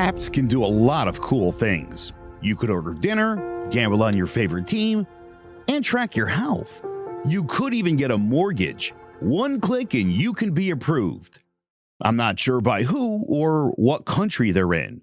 Apps can do a lot of cool things. You could order dinner, gamble on your favorite team, and track your health. You could even get a mortgage. One click and you can be approved. I'm not sure by who or what country they're in.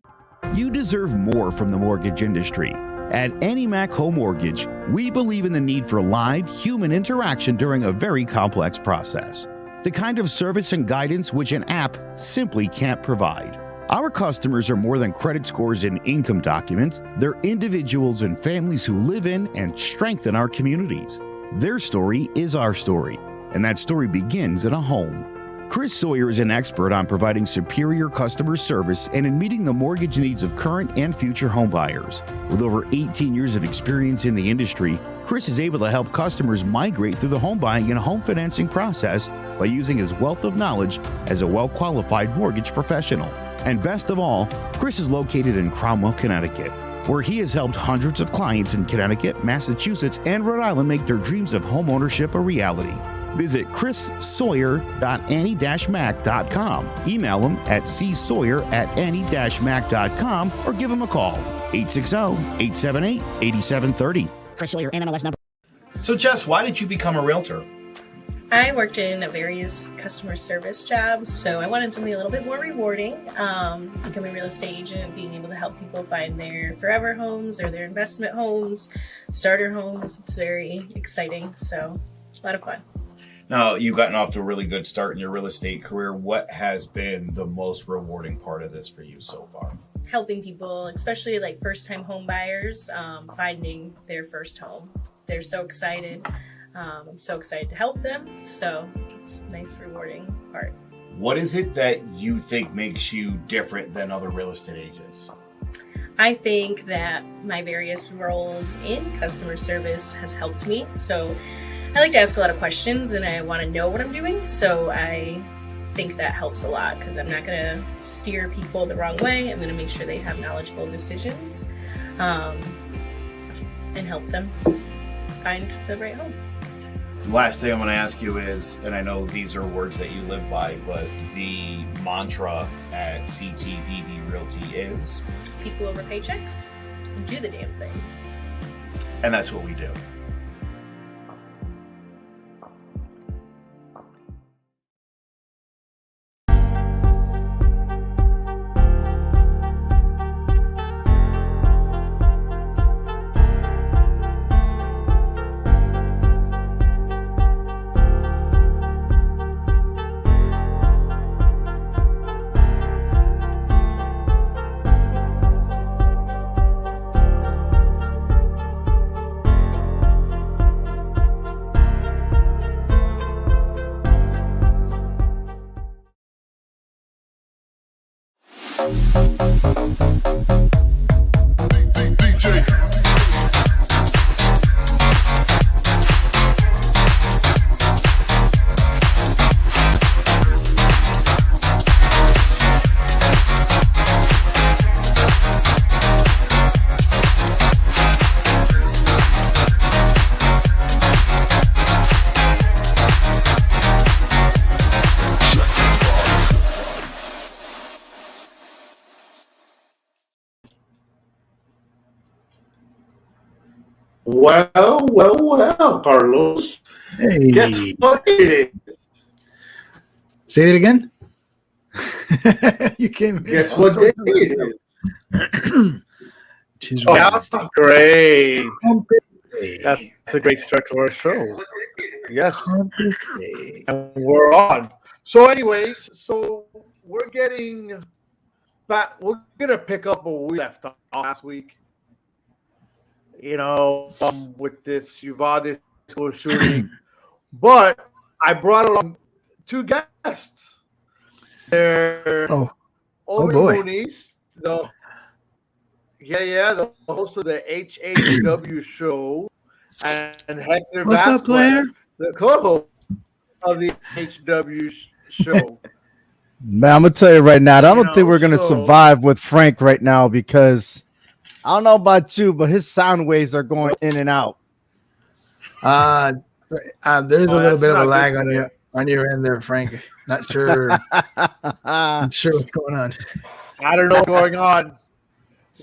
You deserve more from the mortgage industry. At AnyMac Home Mortgage, we believe in the need for live human interaction during a very complex process. The kind of service and guidance which an app simply can't provide. Our customers are more than credit scores and income documents. They're individuals and families who live in and strengthen our communities. Their story is our story, and that story begins in a home. Chris Sawyer is an expert on providing superior customer service and in meeting the mortgage needs of current and future home buyers. With over 18 years of experience in the industry, Chris is able to help customers migrate through the home buying and home financing process by using his wealth of knowledge as a well-qualified mortgage professional. And best of all, Chris is located in Cromwell, Connecticut, where he has helped hundreds of clients in Connecticut, Massachusetts, and Rhode Island make their dreams of home ownership a reality. Visit chrissawyer.any-mac.com. Email him at csawyer@any-mac.com or give him a call, 860-878-8730. Chris Sawyer, NMLS number. So, Jess, why did you become a realtor? I worked in various customer service jobs, so I wanted something a little bit more rewarding. Becoming a real estate agent, being able to help people find their forever homes or their investment homes, starter homes. It's very exciting, so a lot of fun. Now, you've gotten off to a really good start in your real estate career. What has been the most rewarding part of this for you so far? Helping people, especially like first-time home buyers, finding their first home. They're so excited. I'm so excited to help them. So it's a nice, rewarding part. What is it that you think makes you different than other real estate agents? I think that my various roles in customer service has helped me. So I like to ask a lot of questions and I want to know what I'm doing. So I think that helps a lot because I'm not going to steer people the wrong way. I'm going to make sure they have knowledgeable decisions and help them find the right home. Last thing I'm going to ask you is, and I know these are words that you live by, but the mantra at CTBD Realty is? People over paychecks and do the damn thing. And that's what we do. Well, Carlos. Hey. Guess what it is? Say that again. You came. Guess what day it is? That's great. That's a great start to our show. Yes. And we're on. So anyways, we're getting back. We're going to pick up where we left off last week. With this Uvalde school shooting. But I brought along two guests. They're Owen Mooney's, the host of the HHW show, and Hector What's Vasquez, up, player? the co-host of the HW show. Man, I'm gonna tell you right now, I don't think we're gonna survive with Frank right now because I don't know about you, but his sound waves are going in and out. There's a little bit of a lag on your end there, Frank. Not sure. Not sure what's going on. I don't know what's going on.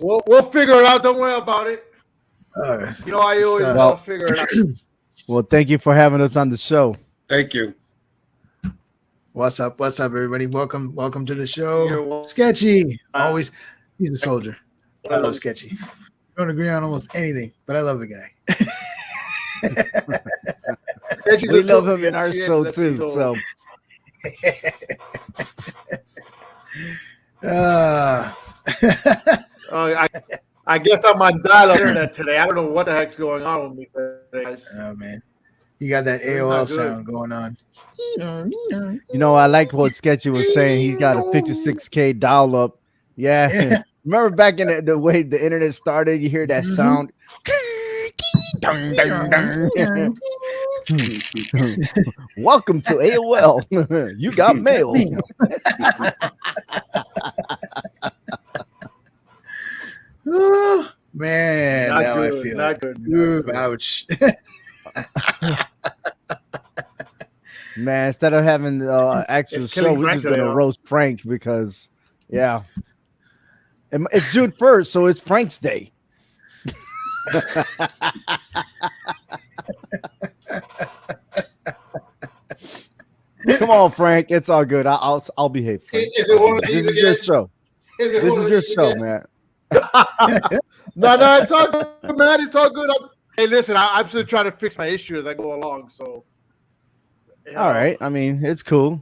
We'll figure it out. Don't worry about it. You know, I always figure it out. Well, thank you for having us on the show. Thank you. What's up? What's up, everybody? Welcome to the show. Sketchy. Always, he's a soldier. I love Sketchy. I don't agree on almost anything, but I love the guy. We love him in our show too. So, I guess I'm on dial-up internet today. I don't know what the heck's going on with me today, guys. Oh man, you got that AOL sound going on. you know, I like what Sketchy was saying. He's got a 56K dial up. Yeah. Remember back in the way the internet started, you hear that sound. Welcome to AOL. You got mail. Oh, man, Not now good, I feel not it. good. Ooh, ouch. Man, instead of having the actual It's show, killing we're Frank just going to today, huh? roast Frank because, yeah. It's June 1st, so it's Frank's Day. Come on, Frank. It's all good. I'll behave. Frank. Is it one of these This is your again? show. This is your show, man. No, it's all good, man. It's all good. Hey, listen, I'm still trying to fix my issue as I go along. So, All right. I mean, it's cool.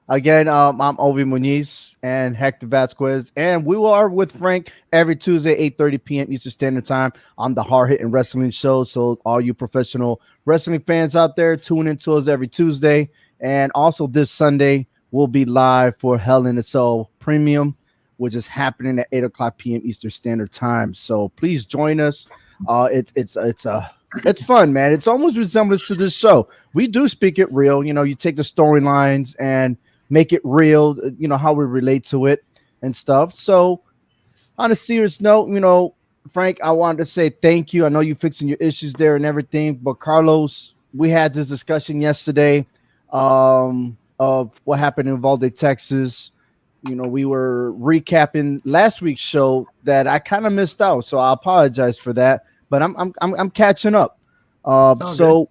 Again, I'm Ovi Muniz and Hector Vasquez, and we are with Frank every Tuesday, 8:30 p.m. Eastern Standard Time on the Hard Hitting Wrestling Show. So all you professional wrestling fans out there, tune into us every Tuesday. And also this Sunday, we'll be live for Hell in a Cell Premium, which is happening at 8 o'clock p.m. Eastern Standard Time. So please join us. It's fun, man. It's almost resemblance to this show. We do speak it real. You know, you take the storylines and make it real, you know, how we relate to it and stuff. So on a serious note, you know, Frank, I wanted to say thank you. I know you're fixing your issues there and everything, but Carlos, we had this discussion yesterday of what happened in Uvalde, Texas. You know, we were recapping last week's show that I kind of missed out, so I apologize for that. But I'm catching up. So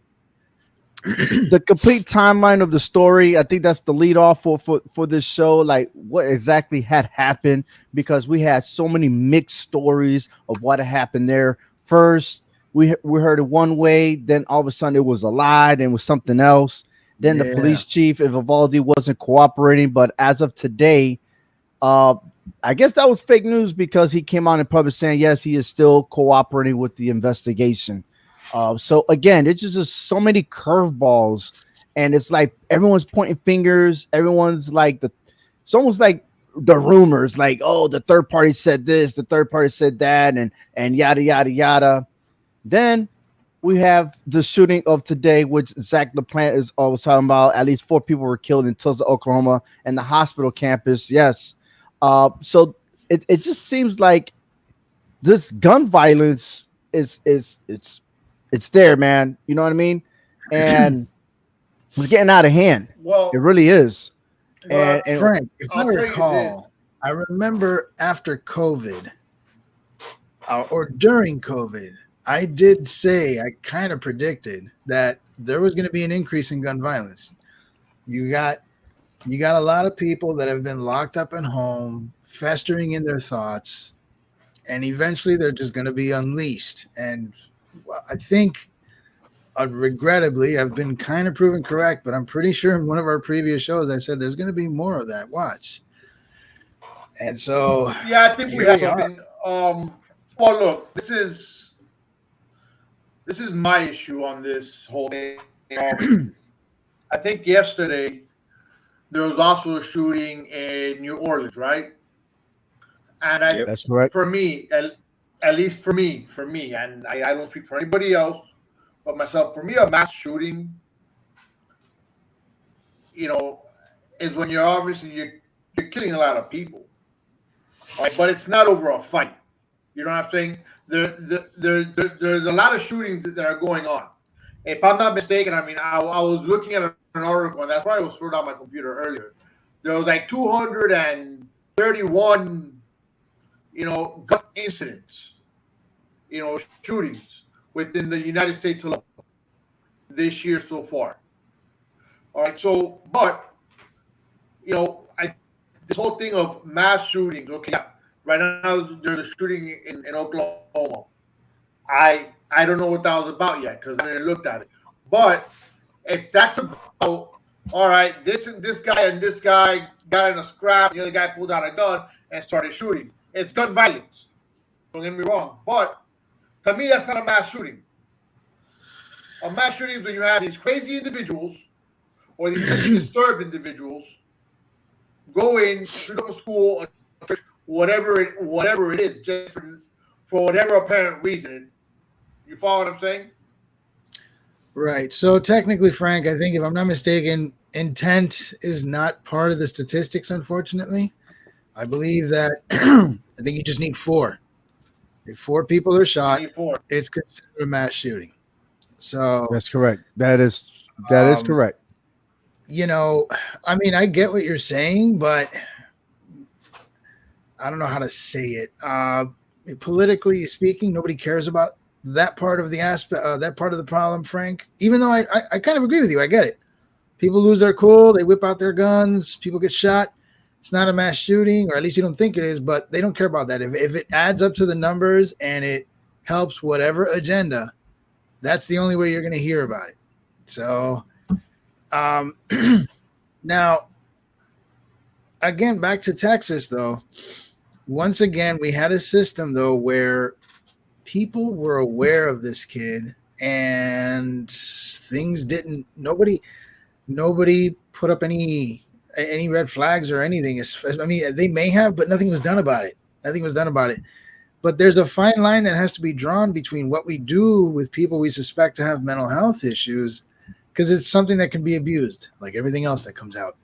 the complete timeline of the story, I think that's the lead off for this show. Like what exactly had happened, because we had so many mixed stories of what had happened there. First, we heard it one way, then all of a sudden it was a lie, then it was something else. Then the police chief of Uvalde wasn't cooperating, but as of today, I guess that was fake news because he came out in public saying yes, he is still cooperating with the investigation. So again, it's just so many curveballs, and it's like everyone's pointing fingers. Everyone's like it's almost like the rumors, like, oh, the third party said this, the third party said that, and yada yada yada. Then we have the shooting of today, which Zach LaPlante is always talking about. At least 4 people were killed in Tulsa, Oklahoma, and the hospital campus. Yes. So it just seems like this gun violence is it's there, man. You know what I mean? And it's getting out of hand. well, It really is. And Frank, if I I'll tell you recall, I remember after COVID or during COVID, I did say, I kind of predicted that there was going to be an increase in gun violence. You got a lot of people that have been locked up at home, festering in their thoughts, and eventually they're just going to be unleashed. And I think, regrettably, I've been kind of proven correct, but I'm pretty sure in one of our previous shows I said there's going to be more of that. Watch. And so, yeah, I think we here have we are. something. Well, look, this is my issue on this whole thing. I think yesterday there was also a shooting in New Orleans, right? And that's correct. for me, at least for me, and I don't speak for anybody else but myself. For me, a mass shooting, is when you're killing a lot of people, right? But it's not over a fight. You know what I'm saying? There's a lot of shootings that are going on. If I'm not mistaken, I mean, I was looking at an article, and that's why I was scrolling on my computer earlier. There was like 231 gun incidents, shootings within the United States alone this year so far. All right, so but this whole thing of mass shootings. Okay, yeah, right now there's a shooting in Oklahoma. I don't know what that was about yet because I haven't looked at it. But if that's about all right, this guy got in a scrap, the other guy pulled out a gun and started shooting. It's gun violence. Don't get me wrong, but to me that's not a mass shooting. A mass shooting is when you have these crazy individuals or these disturbed individuals go in, shoot up a school, a church, whatever it is, just for whatever apparent reason. You follow what I'm saying? Right. So technically, Frank, I think if I'm not mistaken, intent is not part of the statistics, unfortunately. I believe that I think you just need 4. If 4 people are shot, it's considered a mass shooting. So that's correct. That is correct. I mean, I get what you're saying, but I don't know how to say it. Politically speaking, nobody cares about that part of the aspect, that part of the problem, Frank. Even though I kind of agree with you, I get it. People lose their cool, they whip out their guns, people get shot. It's not a mass shooting, or at least you don't think it is, but they don't care about that. If it adds up to the numbers and it helps whatever agenda, that's the only way you're going to hear about it. So, now, again, back to Texas, though. Once again, we had a system, though, where people were aware of this kid and things didn't, nobody put up any red flags or anything. I mean, they may have, but nothing was done about it. But there's a fine line that has to be drawn between what we do with people we suspect to have mental health issues, because it's something that can be abused, like everything else that comes out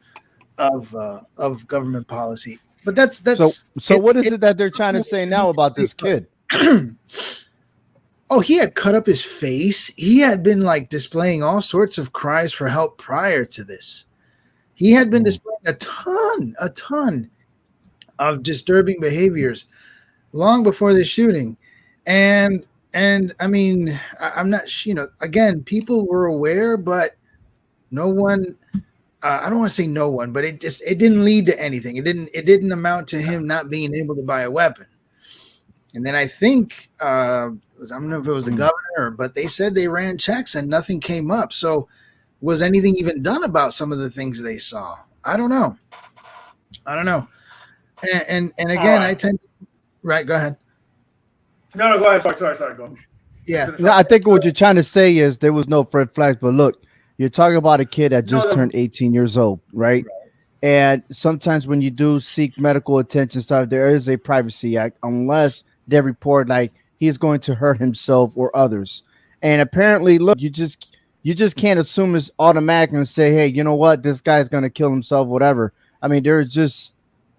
of government policy. But that's so. What is it that they're trying to say now about this kid? Oh, he had cut up his face. He had been like displaying all sorts of cries for help prior to this. He had been displaying a ton of disturbing behaviors long before this shooting. And I mean, I'm not, again, people were aware, but no one, I don't want to say no one, but it didn't lead to anything. It didn't amount to him not being able to buy a weapon. And then I think, I don't know if it was the governor, but they said they ran checks and nothing came up. So was anything even done about some of the things they saw? I don't know. And again, right. I tend to, right. Go ahead. No, go ahead. Sorry. Go. Yeah. No, I think what you're trying to say is there was no red flags, but look, you're talking about a kid that just turned 18 years old, right? And sometimes when you do seek medical attention stuff, there is a privacy act, unless they report like he's going to hurt himself or others. And apparently, look, you just can't assume it's automatic and say, hey, you know what, this guy's going to kill himself, whatever. I mean, there's just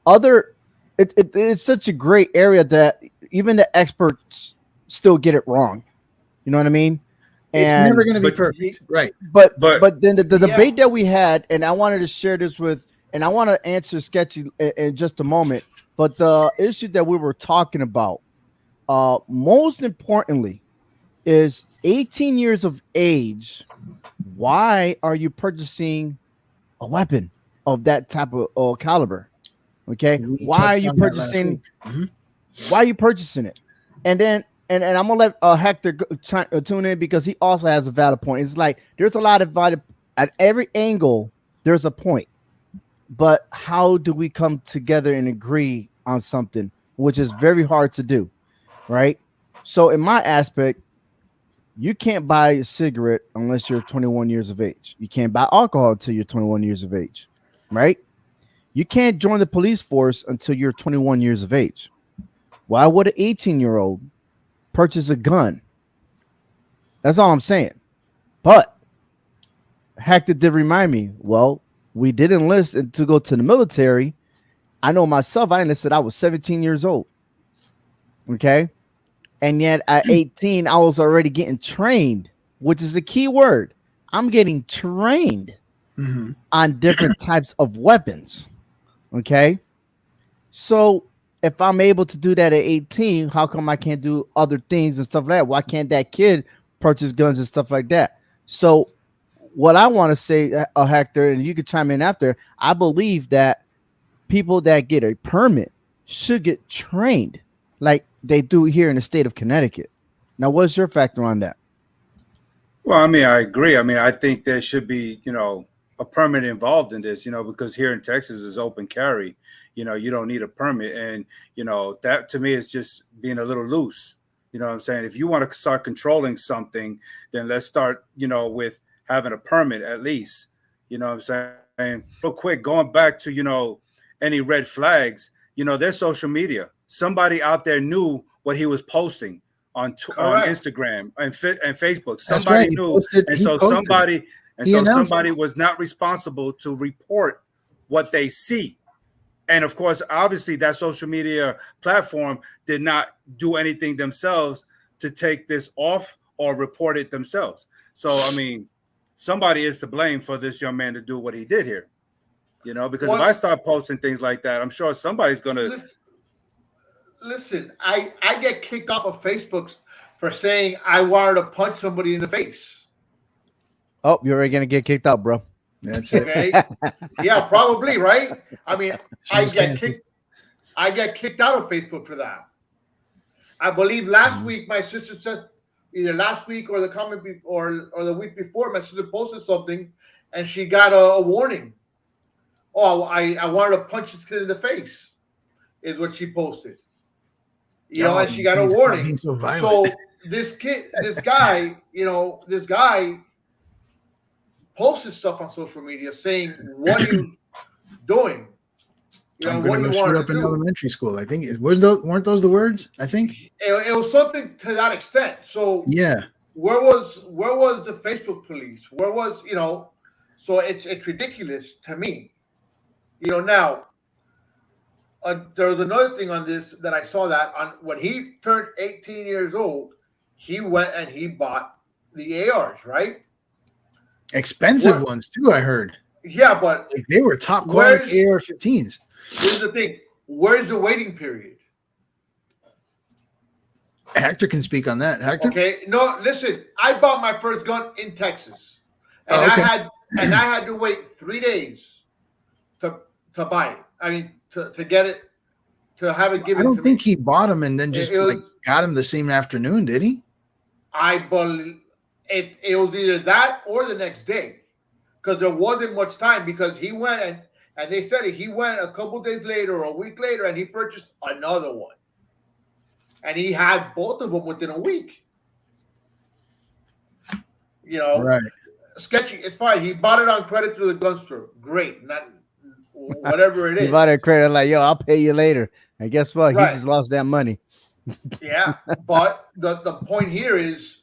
other. It's such a gray area that even the experts still get it wrong. You know what I mean? It's never going to be perfect, right? But then the debate that we had, and I wanted to share this with, and I want to answer Sketchy in just a moment. But the issue that we were talking about, most importantly, is 18 years of age. Why are you purchasing a weapon of that type of caliber? Okay, why are you purchasing? Why are you purchasing it? And then, and I'm gonna let Hector tune in because he also has a valid point. It's like there's a lot of valid at every angle. There's a point, but how do we come together and agree on something, which is very hard to do, right? So, in my aspect, you can't buy a cigarette unless you're 21 years of age. You can't buy alcohol until you're 21 years of age, right? You can't join the police force until you're 21 years of age. Why would an 18-year-old purchase a gun? That's all I'm saying. But Hector did remind me, well, we did enlist to go to the military. I know myself, I enlisted, I was 17 years old. Okay? And yet at 18, I was already getting trained, which is the key word. I'm getting trained on different types of weapons. Okay. So if I'm able to do that at 18, how come I can't do other things and stuff like that? Why can't that kid purchase guns and stuff like that? So, what I want to say, Hector, and you can chime in after, I believe that people that get a permit should get trained like they do here in the state of Connecticut. Now, what's your factor on that? Well, I mean, I agree. I mean, I think there should be, a permit involved in this, because here in Texas is open carry. You don't need a permit. And, that to me is just being a little loose. You know what I'm saying? If you want to start controlling something, then let's start, with having a permit at least. You know what I'm saying? Real quick, going back to, any red flags, their social media. Somebody out there knew what he was posting on Instagram and Facebook. Somebody knew, and so somebody was not responsible to report what they see. And of course, obviously, that social media platform did not do anything themselves to take this off or report it themselves. So, I mean, somebody is to blame for this young man to do what he did here. Because if I start posting things like that, I'm sure somebody's going to. Listen, I get kicked off of Facebook for saying I wanted to punch somebody in the face. Oh, you're already going to get kicked out, bro. That's it. Okay. Yeah, probably, right? I mean, I get kicked out of Facebook for that. I believe last week my sister said, either last week or the comment or the week before, my sister posted something and she got a warning. Oh, I wanted to punch this kid in the face, is what she posted. And she got a warning. So this guy posted stuff on social media saying what he was doing. I'm going to go shoot up in elementary school. I think weren't those the words? I think it was something to that extent. So yeah, where was the Facebook police? Where was So it's ridiculous to me. Now there was another thing on this that I saw that on when he turned 18 years old, he went and he bought the ARs, right? Expensive ones too, I heard. Yeah, but they were top quality AR-15s. Here's the thing: where's the waiting period? Hector can speak on that. Hector, okay? No, listen. I bought my first gun in Texas, and I had to wait 3 days to buy it. I mean, to get it, to have it given. I don't think he bought them and then just got them the same afternoon, did he? I believe it was either that or the next day, because there wasn't much time. Because he went and they said he went a couple days later or a week later and he purchased another one, and he had both of them within a week. Right? Sketchy. It's fine. He bought it on credit to the gun store. Great, not whatever it is. He bought it credit like, yo, I'll pay you later. And guess what? Right. He just lost that money. Yeah, but the point here is,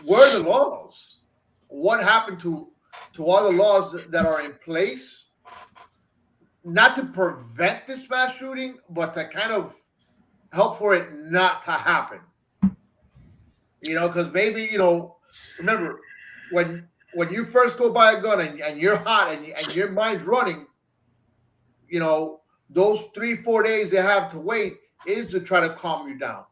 where are the laws? What happened to all the laws that are in place, not to prevent this mass shooting, but to kind of help for it not to happen? Because maybe, remember, when you first go buy a gun and you're hot and your mind's running, those 3-4 days they have to wait is to try to calm you down.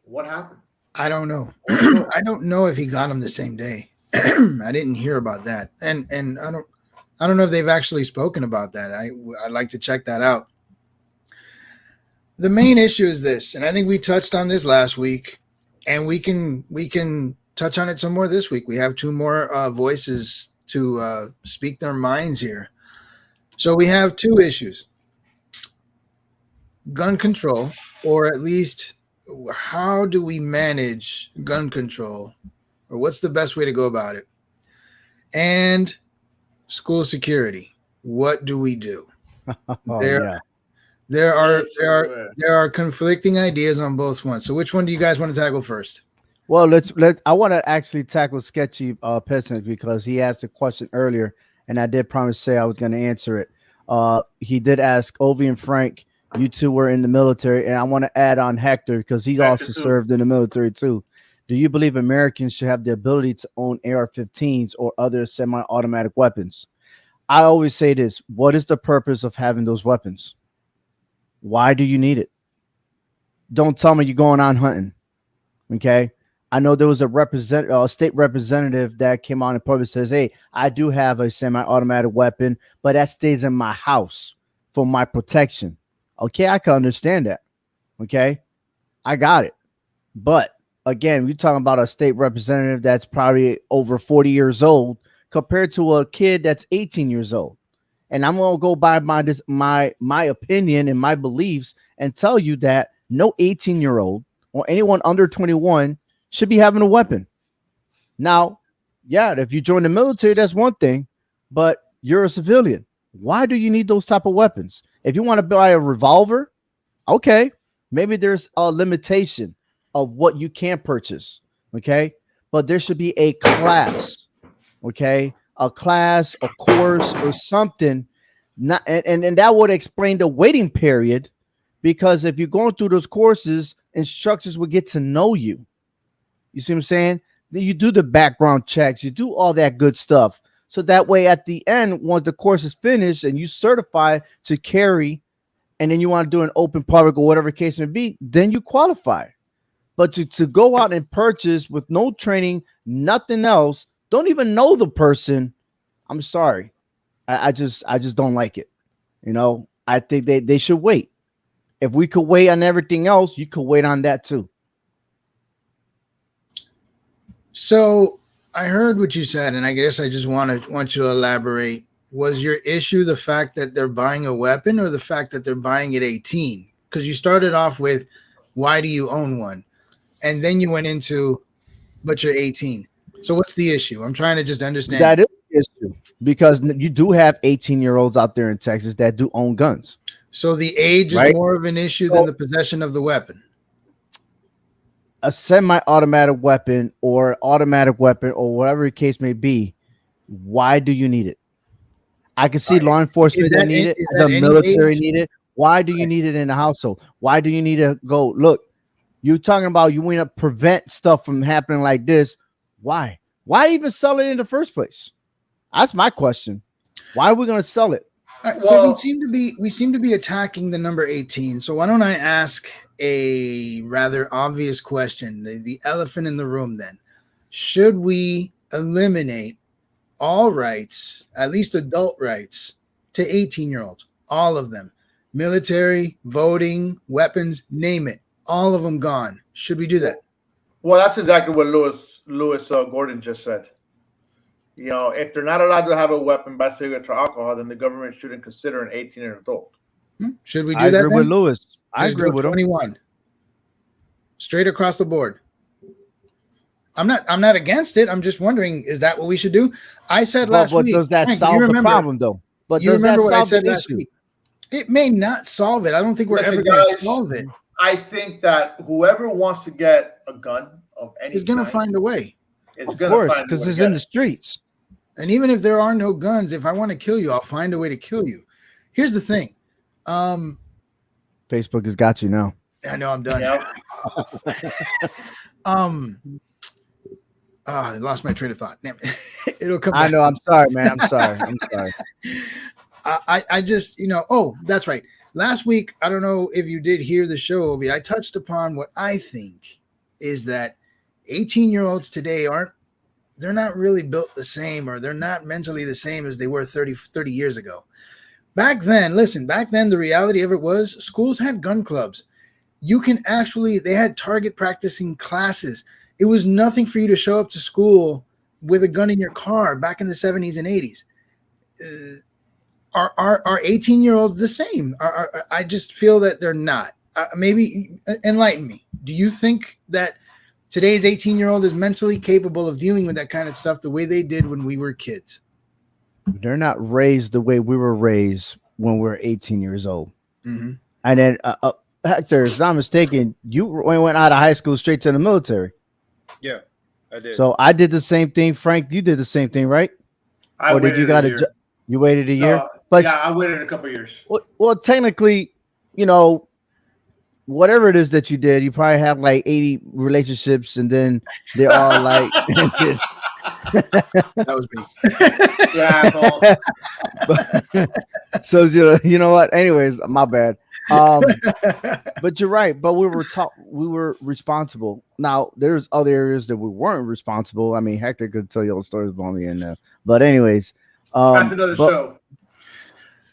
What happened? I don't know. I don't know if he got them the same day. I didn't hear about that, and I don't know if they've actually spoken about that. I'd like to check that out. The main issue is this, and I think we touched on this last week, and we can touch on it some more this week. We have 2 more voices to speak their minds here. So we have 2 issues: gun control, or at least how do we manage gun control, or what's the best way to go about it, and school security. What do we do? There are conflicting ideas on both ones. So which one do you guys want to tackle first? Well, I want to actually tackle Sketchy Pistons because he asked a question earlier, and I did promise to say I was going to answer it. He did ask Ovi and Frank, you 2 were in the military, and I want to add on Hector because he also served in the military too. Do you believe Americans should have the ability to own AR-15s or other semi-automatic weapons? I always say this: what is the purpose of having those weapons? Why do you need it? Don't tell me you're going on hunting. Okay. I know there was a state representative that came on and public says, hey, I do have a semi-automatic weapon, but that stays in my house for my protection. Okay, I can understand that. Okay, I got it. But again, we're talking about a state representative that's probably over 40 years old compared to a kid that's 18 years old. And I'm going to go by my opinion and my beliefs and tell you that no 18-year-old or anyone under 21 should be having a weapon. Now, yeah, if you join the military, that's one thing, but you're a civilian. Why do you need those type of weapons? If you want to buy a revolver, okay, maybe there's a limitation of what you can purchase, okay? But there should be a class, okay? A class, a course, or something. Not and that would explain the waiting period, because if you're going through those courses, instructors will get to know you. You see what I'm saying? Then you do the background checks, you do all that good stuff. So that way at the end, once the course is finished and you certify to carry, and then you want to do an open public or whatever case may be, then you qualify. But to go out and purchase with no training, nothing else, don't even know the person, I'm sorry. I just don't like it. You know, I think they should wait. If we could wait on everything else, you could wait on that too. So I heard what you said, and I guess I just want you to elaborate. Was your issue the fact that they're buying a weapon, or the fact that they're buying at 18? Because you started off with, why do you own one? And then you went into, but you're 18. So what's the issue? I'm trying to just understand. That is the issue, because you do have 18-year-olds out there in Texas that do own guns. So the age is more of an issue than the possession of the weapon. A semi-automatic weapon or automatic weapon or whatever the case may be, why do you need it? I can see law enforcement that need it, the military need it. Why do you need it in the household? Why do you need to go, look, you're talking about you want to prevent stuff from happening like this. Why? Why even sell it in the first place? That's my question. Why are we going to sell it? Right, so we seem to be attacking the number 18. So why don't I ask a rather obvious question, the elephant in the room then? Should we eliminate all rights, at least adult rights, to 18-year-olds? All of them. Military, voting, weapons, name it. All of them gone. Should we do that? Well, that's exactly what Lewis Gordon just said. You know, if they're not allowed to have a weapon, buy cigarettes or alcohol, then the government shouldn't consider an 18 an adult. Should we do that? I agree with Lewis. I agree with 21. Him. Straight across the board. I'm not against it. I'm just wondering, is that what we should do? I said last week. But does that solve the problem, though? But does that solve the issue? It may not solve it. I don't think we're ever going to solve it. I think that whoever wants to get a gun of any is going to find a way. Of course, because it's in the streets. And even if there are no guns, if I want to kill you, I'll find a way to kill you. Here's the thing. Facebook has got you now. I know I'm done. Yep. I lost my train of thought. Damn it. It'll come back. I know. I'm sorry, man. I'm sorry. I just, that's right. Last week, I don't know if you did hear the show, Obi, I touched upon what I think is that 18-year-olds today they're not really built the same, or they're not mentally the same as they were 30 years ago. Back then, the reality of it was schools had gun clubs. They had target practicing classes. It was nothing for you to show up to school with a gun in your car back in the 70s and 80s. Are 18-year-olds the same? I just feel that they're not. Maybe enlighten me. Do you think that today's 18-year-old is mentally capable of dealing with that kind of stuff the way they did when we were kids? They're not raised the way we were raised when we were 18 years old. Mm-hmm. And then, Hector, if I'm not mistaken, you went out of high school straight to the military. Yeah, I did. So I did the same thing. Frank, you did the same thing, right? You waited a year? But I waited a couple of years. Well, technically, whatever it is that you did, you probably have like 80 relationships, and then they're all like that was me. Yeah. So you know what? Anyways, my bad. But you're right. But we were taught, we were responsible. Now there's other areas that we weren't responsible. I mean, Hector could tell you all stories about me in there. But anyways, That's another show.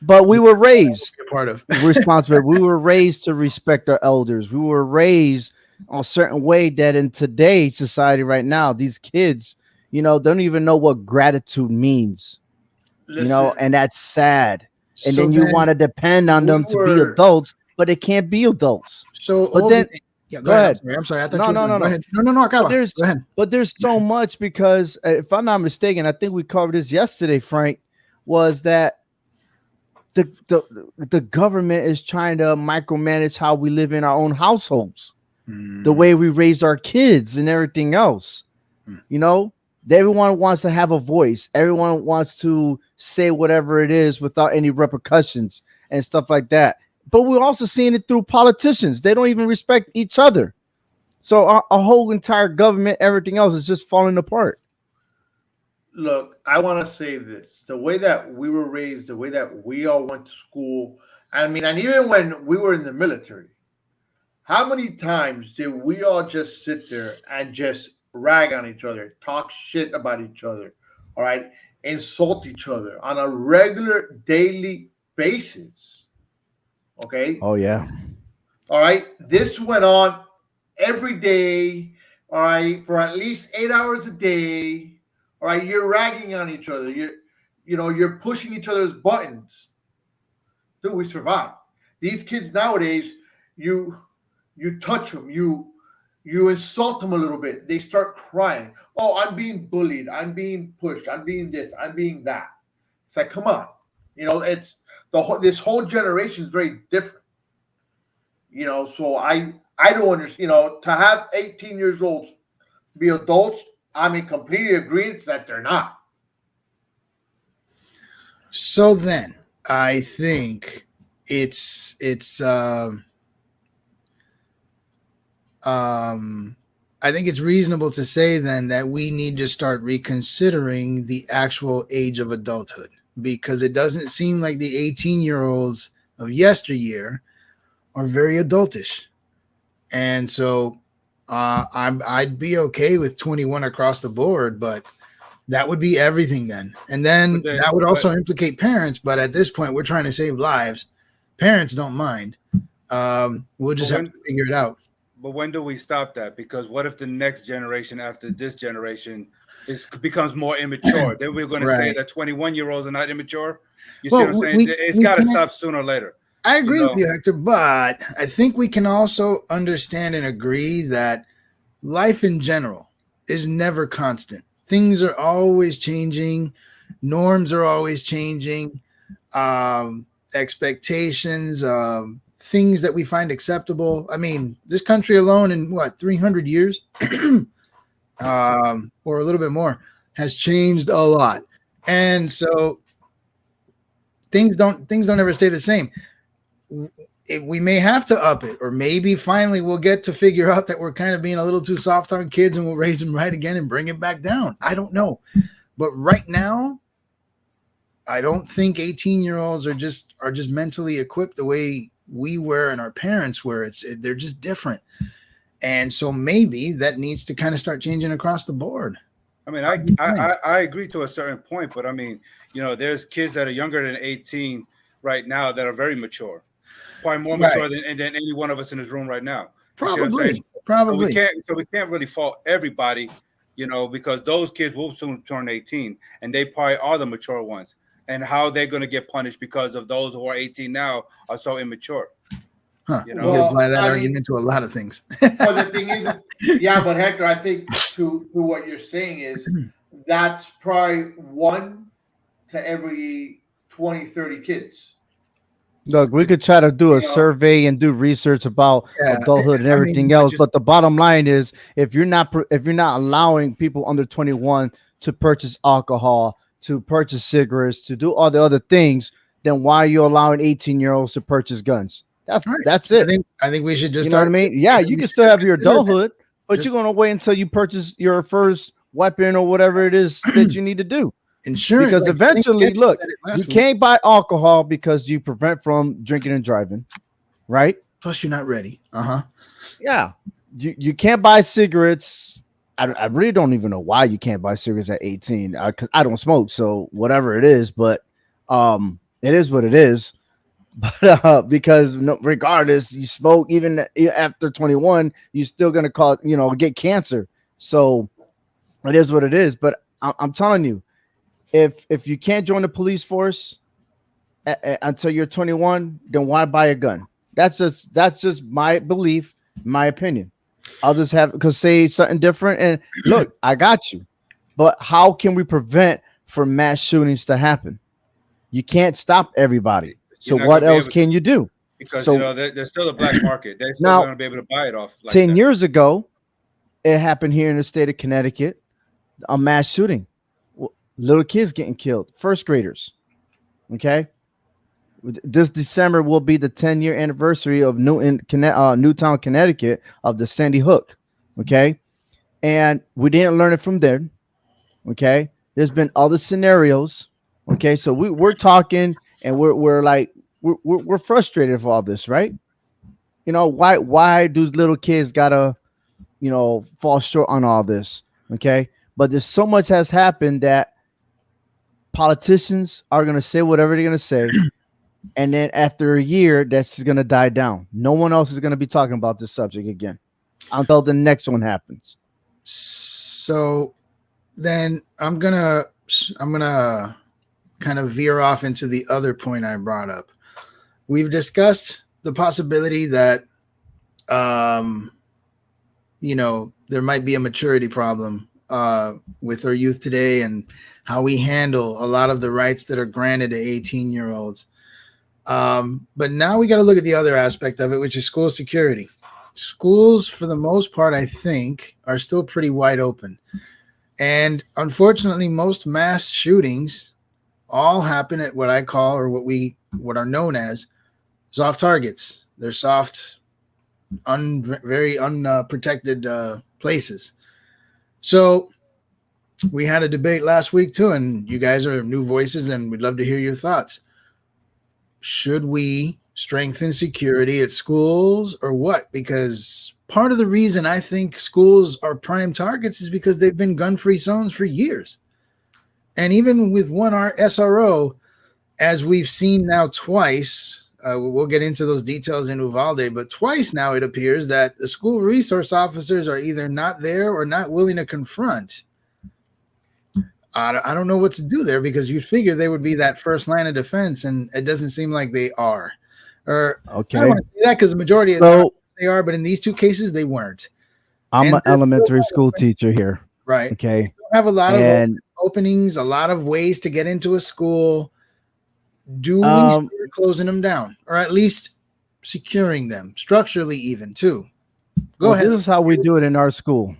But we were raised part of responsible. We were raised to respect our elders. We were raised a certain way that in today's society right now, these kids, you know, don't even know what gratitude means. Listen, you know, and that's sad. And So then you then want to depend on them to be adults, but they can't be adults. So, but then, go ahead. I'm sorry. I thought no. Go ahead. No. Go ahead. But there's so much because if I'm not mistaken, I think we covered this yesterday, Frank, was that the government is trying to micromanage how we live in our own households, the way we raise our kids and everything else. You know, everyone wants to have a voice. Everyone wants to say whatever it is without any repercussions and stuff like that. But we're also seeing it through politicians. They don't even respect each other. So our whole entire government, everything else is just falling apart. Look, I want to say this. The way that we were raised, the way that we all went to school, I mean, and even when we were in the military, how many times did we all just sit there and just rag on each other, talk shit about each other, all right, insult each other on a regular daily basis? Okay. Oh, yeah. All right. This went on every day, all right, for at least 8 hours a day. All right, you're ragging on each other. You're pushing each other's buttons. Dude, we survived. These kids nowadays, you touch them, you insult them a little bit, they start crying. Oh, I'm being bullied. I'm being pushed. I'm being this. I'm being that. It's like, come on. You know, it's this whole generation is very different. You know, so I don't understand. You know, to have 18 years old be adults, I'm in complete agreement that they're not. So then I think I think it's reasonable to say then that we need to start reconsidering the actual age of adulthood, because it doesn't seem like the 18-year-olds of yesteryear are very adultish. And so I'd be okay with 21 across the board, but that would be everything then. And then that would also implicate parents. But at this point, we're trying to save lives. Parents don't mind. We'll just have to figure it out. But when do we stop that? Because what if the next generation after this generation becomes more immature? Then we're going to say that 21-year-olds are not immature. You see what I'm saying? It's got to stop sooner or later. I agree with you, Hector, but I think we can also understand and agree that life in general is never constant. Things are always changing. Norms are always changing. Expectations, things that we find acceptable. I mean, this country alone in 300 years or a little bit more has changed a lot. And so things don't ever stay the same. We may have to up it, or maybe finally we'll get to figure out that we're kind of being a little too soft on kids and we'll raise them right again and bring it back down. I don't know. But right now, I don't think 18-year-olds are just mentally equipped the way we were and our parents were. They're just different. And so maybe that needs to kind of start changing across the board. I mean, I agree to a certain point, but I mean, there's kids that are younger than 18 right now that are very mature. Probably more mature than any one of us in this room right now. Probably. So we can't really fault everybody, because those kids will soon turn 18, and they probably are the mature ones. And how they're going to get punished because of those who are 18 now are so immature. Huh. You can apply that argument to a lot of things. Well, the thing is, but Hector, I think to what you're saying is that's probably 1 to every 20, 30 kids. Look, we could try to do a survey and do research about adulthood and everything else, but the bottom line is, if you're not allowing people under 21 to purchase alcohol, to purchase cigarettes, to do all the other things, then why are you allowing 18-year-olds to purchase guns? That's it. I think we should just, you know what I mean? Yeah, you can still have your adulthood, but you're gonna wait until you purchase your first weapon or whatever it is that you need to do. Insurance, because eventually, look, you can't buy alcohol because you prevent from drinking and driving, right? Plus, you're not ready. Yeah, you can't buy cigarettes. I really don't even know why you can't buy cigarettes at 18 because I don't smoke, so whatever it is, but it is what it is. But because regardless, you smoke even after 21, you're still gonna get cancer. So it is what it is. But I'm telling you, if you can't join the police force until you're 21, then why buy a gun? That's just my belief, my opinion. Others have because say something different. And look, I got you. But how can we prevent from mass shootings to happen? You can't stop everybody. So what else can you do? Because there's still a black market. They're still going to be able to buy it off. 10 years ago, it happened here in the state of Connecticut, a mass shooting. Little kids getting killed, first graders. Okay. This December will be the 10-year anniversary of Newtown, Connecticut, of the Sandy Hook. Okay. And we didn't learn it from there. Okay. There's been other scenarios. Okay. So we're talking and we're frustrated for all this, right? Why do little kids gotta, fall short on all this? Okay. But there's so much has happened that politicians are going to say whatever they're going to say. And then after a year, that's going to die down. No one else is going to be talking about this subject again until the next one happens. So then I'm going to kind of veer off into the other point I brought up. We've discussed the possibility that, there might be a maturity problem with our youth today and how we handle a lot of the rights that are granted to 18-year-olds. But now we got to look at the other aspect of it, which is school security. Schools, for the most part, I think, are still pretty wide open. And unfortunately, most mass shootings all happen at what I call, or what are known as soft targets. They're soft, very unprotected places. So we had a debate last week too, and you guys are new voices, and we'd love to hear your thoughts. Should we strengthen security at schools or what? Because part of the reason I think schools are prime targets is because they've been gun-free zones for years. And even with one SRO, as we've seen now twice, we'll get into those details in Uvalde, but twice now it appears that the school resource officers are either not there or not willing to confront. I don't know what to do there because you'd figure they would be that first line of defense, and it doesn't seem like they are. Or okay, I don't want to say that because the majority of the time they are, but in these two cases they weren't. I'm an elementary school teacher here, right? Okay, we have a lot of openings, a lot of ways to get into a school. Do we start closing them down, or at least securing them structurally, even too? Go ahead. This is how we do it in our school.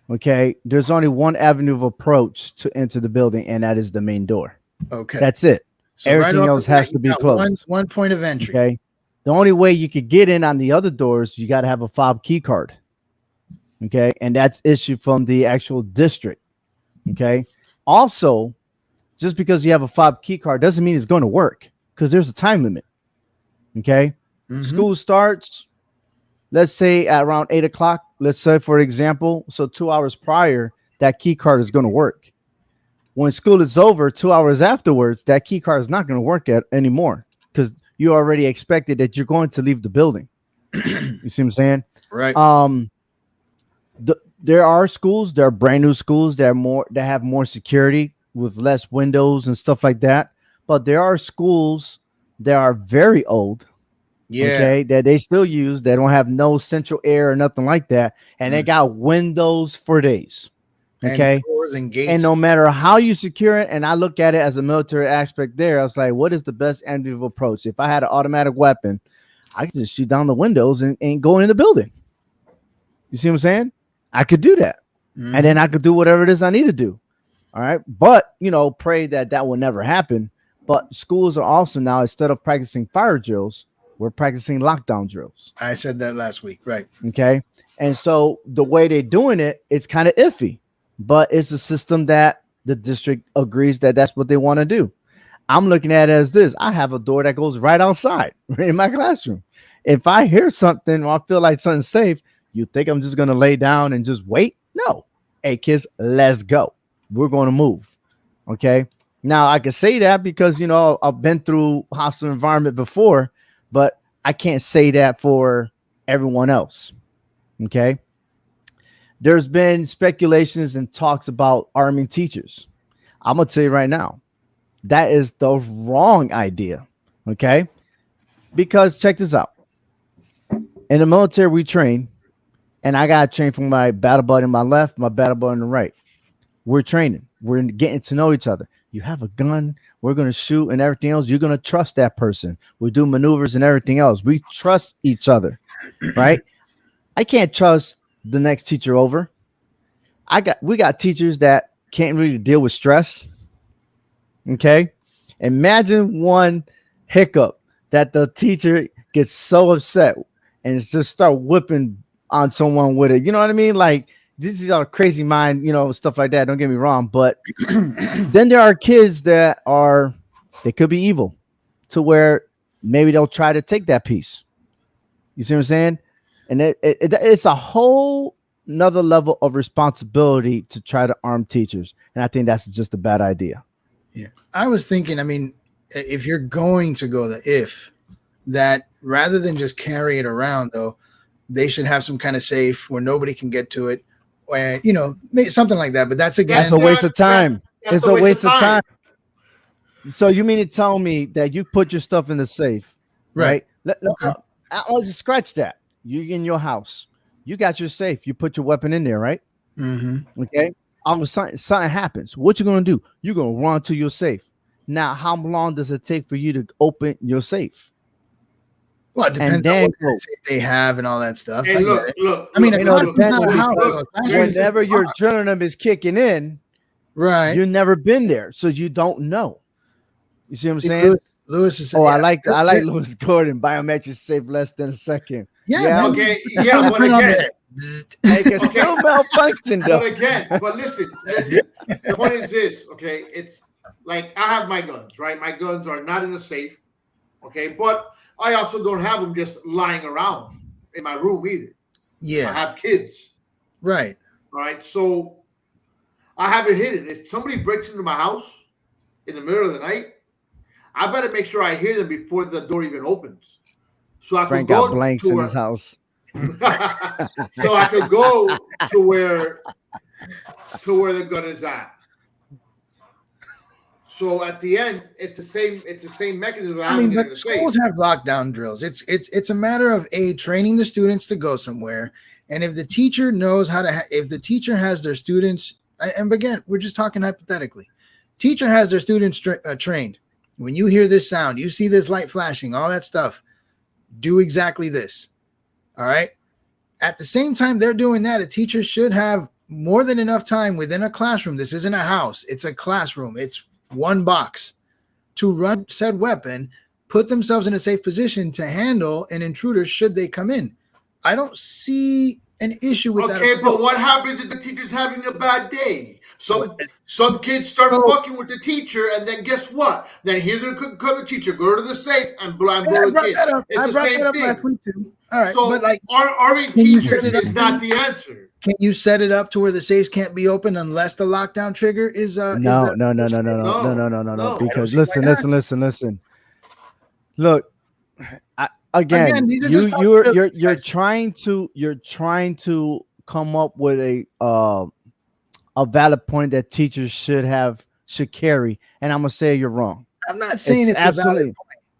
Okay, there's only one avenue of approach to enter the building, and that is the main door. Okay, that's it. So everything else has to be closed. One point of entry. Okay, the only way you could get in on the other doors, you got to have a fob key card. Okay, and that's issued from the actual district. Okay, also, just because you have a fob key card doesn't mean it's going to work because there's a time limit. Okay, school starts, let's say at around 8 o'clock. Let's say, for example, so 2 hours prior, that key card is going to work. When school is over, 2 hours afterwards, that key card is not going to work anymore because you already expected that you're going to leave the building. You see what I'm saying? Right. There are schools, there are brand new schools that have more security with less windows and stuff like that. But there are schools that are very old. Yeah. Okay, that they still use. They don't have no central air or nothing like that, and they got windows for days. Okay, and doors and gates. And no matter how you secure it, and I look at it as a military aspect there, I was like, what is the best end approach? If I had an automatic weapon, I could just shoot down the windows and go in the building. You see what I'm saying? I could do that, and then I could do whatever it is I need to do. All right, but pray that will never happen. But schools are also now, instead of practicing fire drills, we're practicing lockdown drills. I said that last week, right? Okay. And so the way they're doing it, it's kind of iffy, but it's a system that the district agrees that that's what they want to do. I'm looking at it as this. I have a door that goes right outside in my classroom. If I hear something or I feel like something's safe, you think I'm just gonna lay down and just wait? No. Hey kids, let's go. We're gonna move. Okay. Now I can say that because I've been through hostile environment before, but I can't say that for everyone else. Okay. There's been speculations and talks about arming teachers. I'm gonna tell you right now, that is the wrong idea. Okay. Because check this out. In the military, we train, and I got to train from my battle buddy on my left, my battle buddy on the right. We're training. We're getting to know each other. You have a gun, we're going to shoot and everything else. You're going to trust that person. We do maneuvers and everything else. We trust each other, right? I can't trust the next teacher over. We got teachers that can't really deal with stress. Okay. Imagine one hiccup that the teacher gets so upset and just start whipping on someone with it. You know what I mean? Like, this is a crazy mind, stuff like that. Don't get me wrong. But then there are kids that they could be evil to where maybe they'll try to take that piece. You see what I'm saying? And it's a whole another level of responsibility to try to arm teachers. And I think that's just a bad idea. Yeah. I was thinking, if you're going to go that rather than just carry it around, though, they should have some kind of safe where nobody can get to it, or something like that. But that's a waste of time. It's a waste of time. So you mean to tell me that you put your stuff in the safe, right? Okay. I'll just scratch that. You in your house, you got your safe. You put your weapon in there, right? Mm-hmm. Okay. All of a sudden, something happens. What you gonna do? You're gonna run to your safe. Now, how long does it take for you to open your safe? Well, it depends on what kind of safe they have and all that stuff. Hey, look. Whenever your adrenaline is kicking in, right, you've never been there, so you don't know. You see what I'm saying? Lewis is. Oh, I like Lewis Gordon. Biometric safe less than a second. Yeah. Okay. Yeah, but again, it can still malfunction though. But listen. The point is this. Okay, it's like I have my guns, right? My guns are not in a safe. Okay, but I also don't have them just lying around in my room either. Yeah. I have kids. Right. All right. So I have it hidden. If somebody breaks into my house in the middle of the night, I better make sure I hear them before the door even opens. So I Frank could go got blanks in his house. So I could go to where the gun is at. So at the end, it's the same mechanism. But schools have lockdown drills. It's a matter of training the students to go somewhere, and if the teacher knows how to, if the teacher has their students, and again, we're just talking hypothetically, teacher has their students trained. When you hear this sound, you see this light flashing, all that stuff, do exactly this. All right. At the same time they're doing that, a teacher should have more than enough time within a classroom. This isn't a house; it's a classroom. It's one box to run said weapon, put themselves in a safe position to handle an intruder should they come in. I don't see an issue with that. Okay, but what happens if the teacher's having a bad day? Some kids start fucking with the teacher, and then guess what? Then here come the teacher, go to the safe and blow the kid. It's the same thing. All right, so but like arming teachers is not the answer. Can you set it up to where the safes can't be opened unless the lockdown trigger is No. Because listen. Look, you're trying to come up with a valid point that teachers should carry, and I'm gonna say you're wrong. I'm not saying it's absolutely.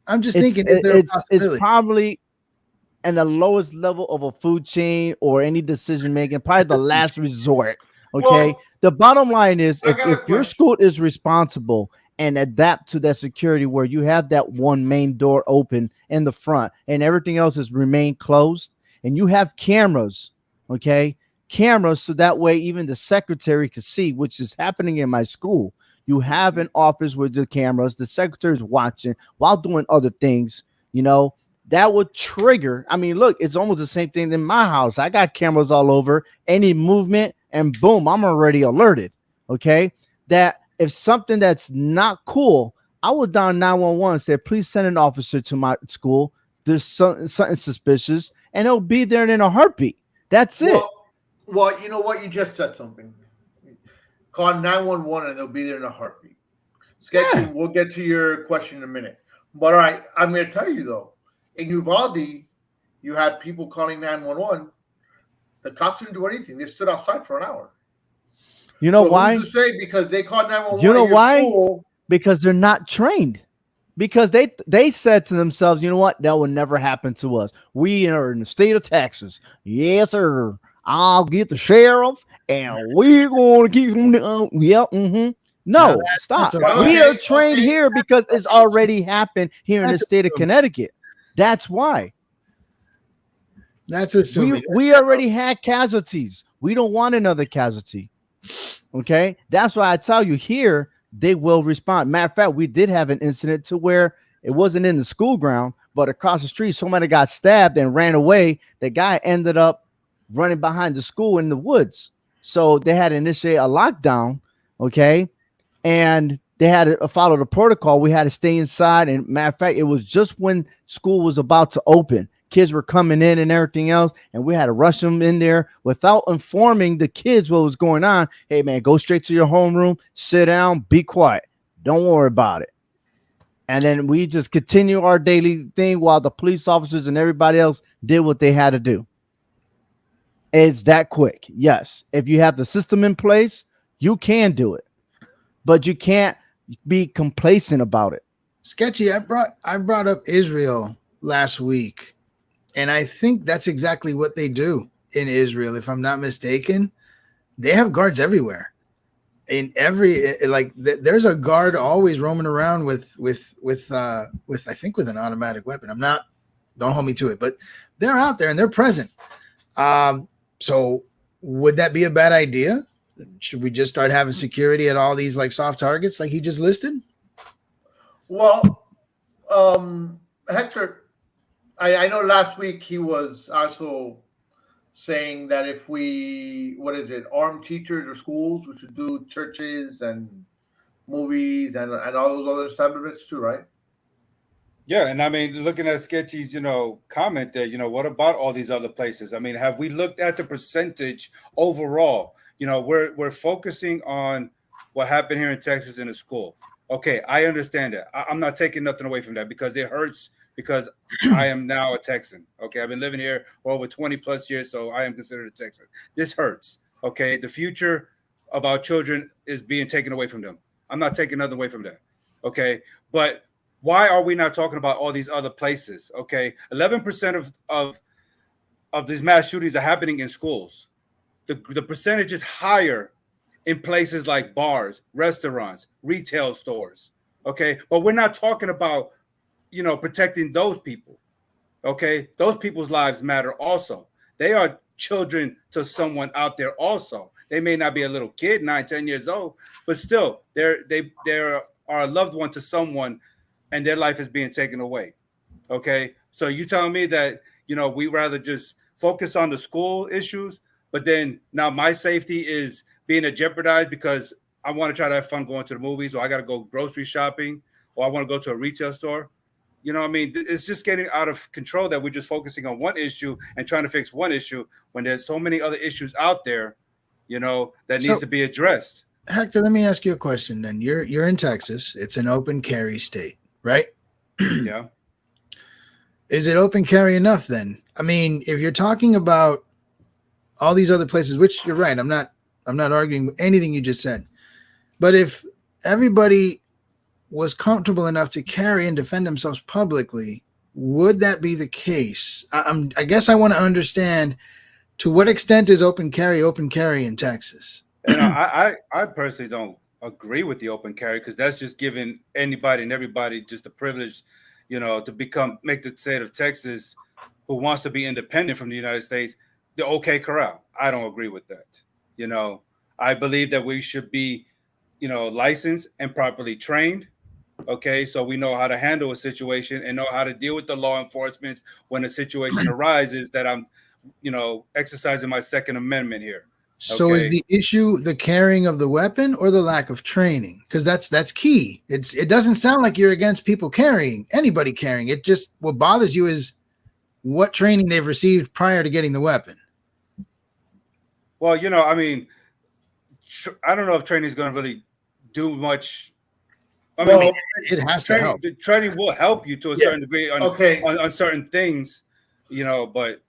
I'm just thinking it's probably in the lowest level of a food chain or any decision making, probably the last resort. Okay. Well, the bottom line is if your school is responsible and adapt to that security where you have that one main door open in the front and everything else is remain closed, and you have cameras, okay, so that way even the secretary could see, which is happening in my school. You have an office with the cameras, the secretary is watching while doing other things, that would trigger. I mean, look, it's almost the same thing in my house. I got cameras all over, any movement, and boom, I'm already alerted. Okay. That if something that's not cool, I would dial 911 and say, please send an officer to my school there's something suspicious, and they'll be there in a heartbeat. That's it. Well, you know what? You just said something. Call 911 and they'll be there in a heartbeat. Sketchy, Yeah. we'll get to your question in a minute. But all right, I'm going to tell you though, in Uvalde, you had people calling 911. The cops didn't do anything. They stood outside for an hour. You know why? Who's to say because they called 911? You know why? School, because they're not trained. Because they said to themselves, you know what? That will never happen to us. We are in the state of Texas. Yes, sir. I'll get the sheriff, and we're going to keep them. Yep. Mm-hmm. No, stop. We are trained here because it's already happened here in the state of Connecticut. That's why. That's assuming we already had casualties. We don't want another casualty. Okay, that's why I tell you here they will respond. Matter of fact, we did have an incident to where it wasn't in the school ground, but across the street, somebody got stabbed and ran away. The guy ended up running behind the school in the woods. So they had to initiate a lockdown. Okay, and they had to follow the protocol. We had to stay inside. And matter of fact, it was just when school was about to open. Kids were coming in and everything else, and we had to rush them in there without informing the kids what was going on. Hey, man, go straight to your homeroom, sit down, be quiet. Don't worry about it. And then we just continue our daily thing while the police officers and everybody else did what they had to do. It's that quick. Yes. If you have the system in place, you can do it, but you can't be complacent about it. Sketchy, I brought up Israel last week. And I think that's exactly what they do in Israel. If I'm not mistaken, they have guards everywhere. In every there's a guard always roaming around with I think with an automatic weapon. Don't hold me to it, but they're out there and they're present. So would that be a bad idea? Should we just start having security at all these like soft targets like he just listed? Well, Hector, I know last week he was also saying that if we, arm teachers or schools, we should do churches and movies and all those other establishments too, right? Yeah, and I mean, looking at Sketchy's, comment there, what about all these other places? I mean, have we looked at the percentage overall? We're focusing on what happened here in Texas in a school. Okay, I understand that. I'm not taking nothing away from that because it hurts. Because I am now a Texan. Okay, I've been living here for over 20 plus years, so I am considered a Texan. This hurts. Okay, the future of our children is being taken away from them. I'm not taking nothing away from that. Okay, but why are we not talking about all these other places? Okay, 11% of these mass shootings are happening in schools. The percentage is higher in places like bars, restaurants, retail stores. Okay, but we're not talking about protecting those people. Okay, those people's lives matter also. They are children to someone out there also. They may not be a little kid, 9, 10 years old, but still they are a loved one to someone, and their life is being taken away. Okay, so you telling me that we rather just focus on the school issues, but then now my safety is being jeopardized because I want to try to have fun going to the movies, or I got to go grocery shopping, or I want to go to a retail store. It's just getting out of control that we're just focusing on one issue and trying to fix one issue when there's so many other issues out there, that needs to be addressed. Hector, let me ask you a question then. You're in Texas. It's an open carry state, right? Yeah. Is it open carry enough then? I mean, if you're talking about all these other places, which you're right, I'm not arguing with anything you just said. But if everybody was comfortable enough to carry and defend themselves publicly, would that be the case? I guess I want to understand to what extent is open carry in Texas? I personally don't agree with the open carry because that's just giving anybody and everybody just the privilege, to make the state of Texas, who wants to be independent from the United States, the okay corral. I don't agree with that. I believe that we should be, licensed and properly trained. Okay, so we know how to handle a situation and know how to deal with the law enforcement when a situation arises that I'm, exercising my Second Amendment here. So is the issue the carrying of the weapon or the lack of training? Because that's key. It doesn't sound like you're against people carrying, anybody carrying. It just, what bothers you is what training they've received prior to getting the weapon. Well, I mean, I don't know if training is going to really do much. I mean, it has to help. The training will help you to a certain degree on certain things, but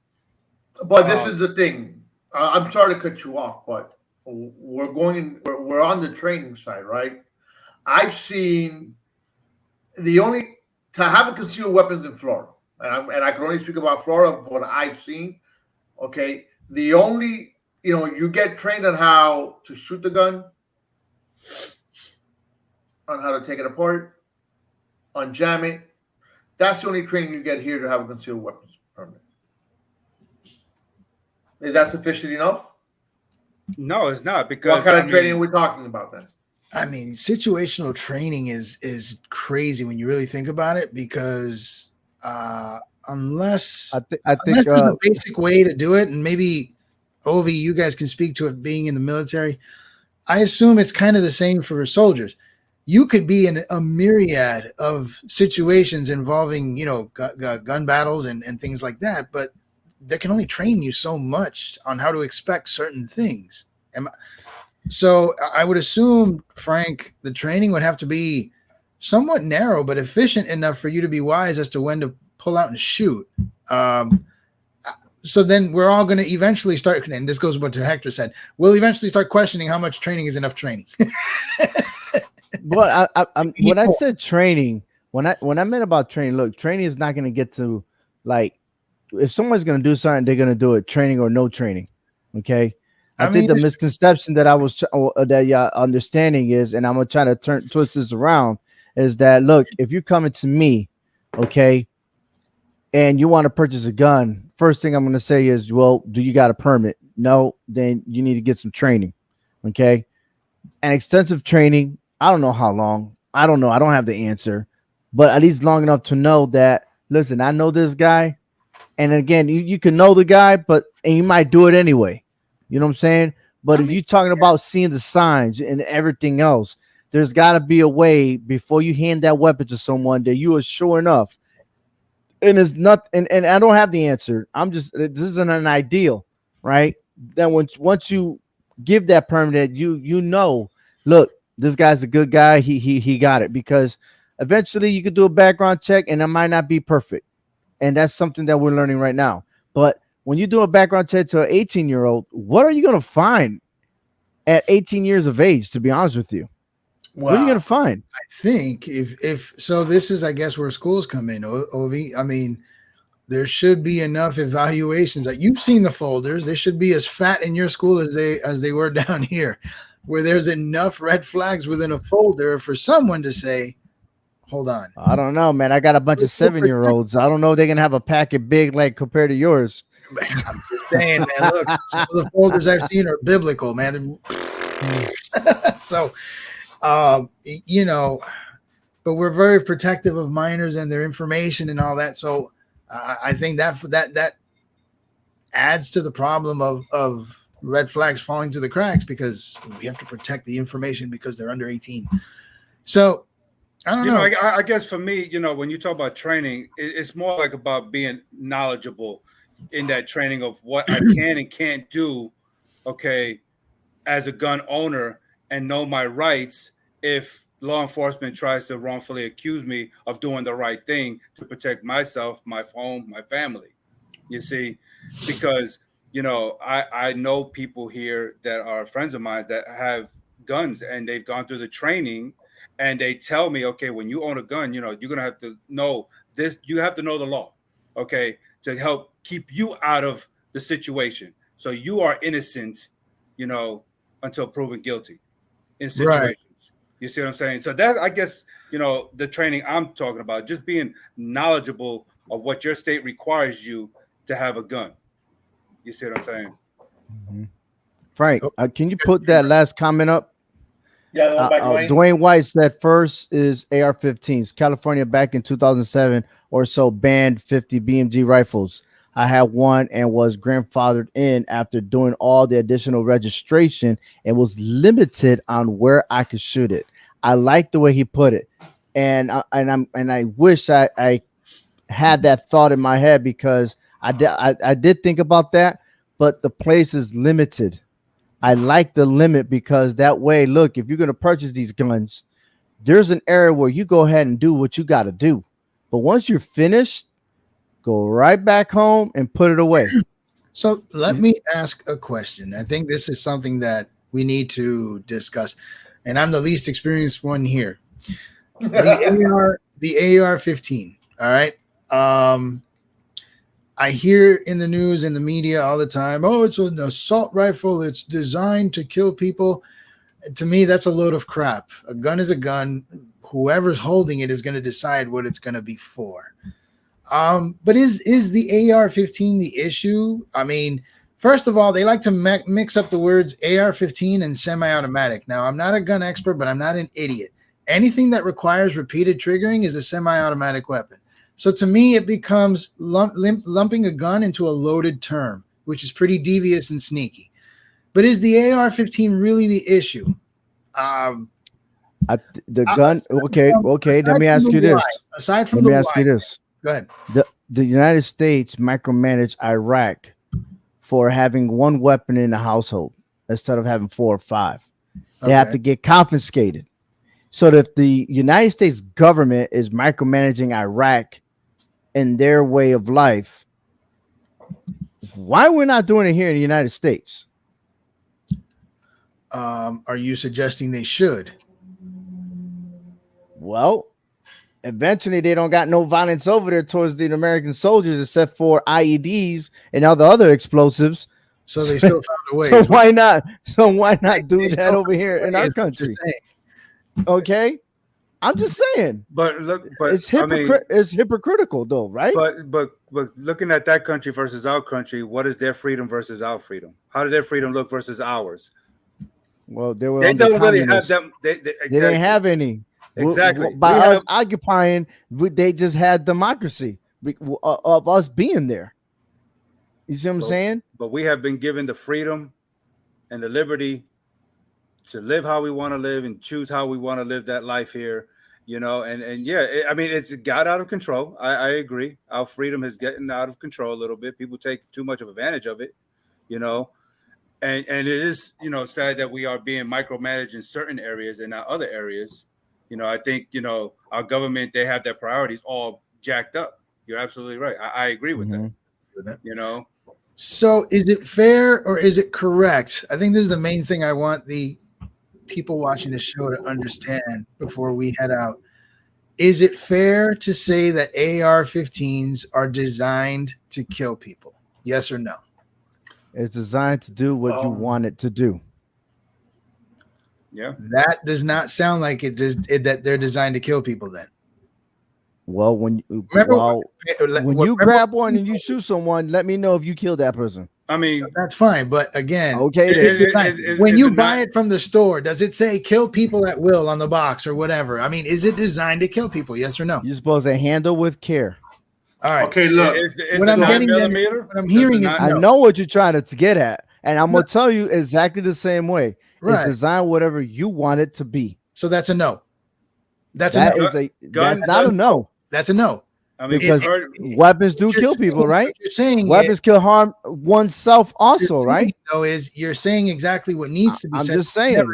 this is the thing. I'm sorry to cut you off, but we're on the training side, right? I've seen to have a concealed weapons in Florida, and I can only speak about Florida of what I've seen. Okay, the only you get trained on how to shoot the gun, on how to take it apart, on jam it. That's the only training you get here to have a concealed weapons permit. Is that sufficient enough? No, it's not. Because what kind of training are we talking about then? I mean, situational training is crazy when you really think about it, because unless there's a basic way to do it, and maybe Ovi, you guys can speak to it being in the military. I assume it's kind of the same for soldiers. You could be in a myriad of situations involving, gun battles and things like that, but they can only train you so much on how to expect certain things. So I would assume, Frank, the training would have to be somewhat narrow, but efficient enough for you to be wise as to when to pull out and shoot. So then we're all going to eventually start, and this goes what Hector said, we'll eventually start questioning how much training is enough training. Well, when I said training, when I meant about training, look, training is not going to get to, like, if someone's going to do something, they're going to do it, training or no training. Okay. I think the misconception that that y'all understanding is, and I'm going to try to twist this around, is that, look, if you're coming to me, okay, and you want to purchase a gun, first thing I'm going to say is, well, do you got a permit? No, then you need to get some training. Okay. And extensive training, I don't know how long. I don't know. I don't have the answer, but at least long enough to know that, listen, I know this guy. And again, you can know the guy, and you might do it anyway. You know what I'm saying? But if you're talking about seeing the signs and everything else, there's got to be a way before you hand that weapon to someone that you are sure enough. And it's not, and I don't have the answer. This isn't an ideal, right? Then once you give that permit, you know, look, this guy's a good guy. He got it, because eventually you could do a background check and it might not be perfect. And that's something that we're learning right now. But when you do a background check to an 18-year-old, what are you going to find at 18 years of age, to be honest with you? What are you going to find? I think if so, this is, I guess, where schools come in, Ovi. I mean, there should be enough evaluations. Like, you've seen the folders. They should be as fat in your school as they were down here, where there's enough red flags within a folder for someone to say, hold on. I don't know, man. I got a bunch of 7-year-olds. I don't know if they're going to have a packet big like compared to yours. I'm just saying, man, look, some of the folders I've seen are biblical, man. So, but we're very protective of minors and their information and all that. So I think that adds to the problem of red flags falling through the cracks, because we have to protect the information because they're under 18. So I don't know. I guess for me, when you talk about training, it's more like about being knowledgeable in that training of what I can and can't do, okay, as a gun owner, and know my rights if law enforcement tries to wrongfully accuse me of doing the right thing to protect myself, my home, my family. You see, because, I know people here that are friends of mine that have guns, and they've gone through the training. And they tell me, okay, when you own a gun, you're going to have to know this. You have to know the law, okay, to help keep you out of the situation. So you are innocent, until proven guilty in situations. Right. You see what I'm saying? So that, I guess, the training I'm talking about, just being knowledgeable of what your state requires you to have a gun. You see what I'm saying? Mm-hmm. Frank, can you put that last comment up? Yeah, Dwayne White said first is AR-15s. California back in 2007 or so banned 50 BMG rifles. I had one and was grandfathered in after doing all the additional registration and was limited on where I could shoot it. I like the way he put it, and I wish I had that thought in my head because I did think about that, but the place is limited. I like the limit because that way, look, if you're going to purchase these guns, there's an area where you go ahead and do what you got to do. But once you're finished, go right back home and put it away. So let me ask a question. I think this is something that we need to discuss, and I'm the least experienced one here. The AR-15. All right. I hear in the news and the media all the time, oh, it's an assault rifle. It's designed to kill people. To me, that's a load of crap. A gun is a gun. Whoever's holding it is going to decide what it's going to be for. But is the AR-15 the issue? I mean, first of all, they like to mix up the words AR-15 and semi-automatic. Now, I'm not a gun expert, but I'm not an idiot. Anything that requires repeated triggering is a semi-automatic weapon. So to me, it becomes lumping a gun into a loaded term, which is pretty devious and sneaky. But is the AR-15 really the issue? Gun. Okay. Let me ask you this. Go ahead. The United States micromanaged Iraq for having one weapon in the household instead of having 4 or 5. They have to get confiscated. So if the United States government is micromanaging Iraq in their way of life, why we're not doing it here in the United States? Are you suggesting they should? Well, eventually they don't got no violence over there towards the American soldiers except for IEDs and all the other explosives. So they still found a way. So why not do that over here in our country? Okay, I'm just saying. But it's hypocritical though, right? But looking at that country versus our country, what is their freedom versus our freedom? How did their freedom look versus ours? Well, they don't really have them. They didn't have any. Exactly. By us occupying, they just had democracy of us being there. You see what I'm saying? But we have been given the freedom and the liberty to live how we want to live and choose how we want to live that life here, and I mean, it's got out of control. I agree. Our freedom is getting out of control a little bit. People take too much of advantage of it, and it is, sad that we are being micromanaged in certain areas and not other areas. I think, our government, they have their priorities all jacked up. You're absolutely right. I agree with that. So is it fair or is it correct? I think this is the main thing I want the people watching the show to understand before we head out. Is it fair to say that AR-15s are designed to kill people? Yes or no? It's designed to do what you want it to do. Yeah. That does not sound like that they're designed to kill people then. Well, when you grab one and you shoot someone, let me know if you killed that person. I mean, that's fine. But again, okay. When you buy it from the store, does it say kill people at will on the box or whatever? I mean, is it designed to kill people? Yes or no? You're supposed to handle with care. All right. Okay, look. What I'm hearing is I know what you're trying to get at, and I'm going to tell you exactly the same way. Right. It's designed whatever you want it to be. So that's a no. That's not a no. That's a no. I mean, because weapons do kill people, right? You're saying weapons kill harm oneself also, right? No, you're saying exactly what needs to be said. I'm just saying.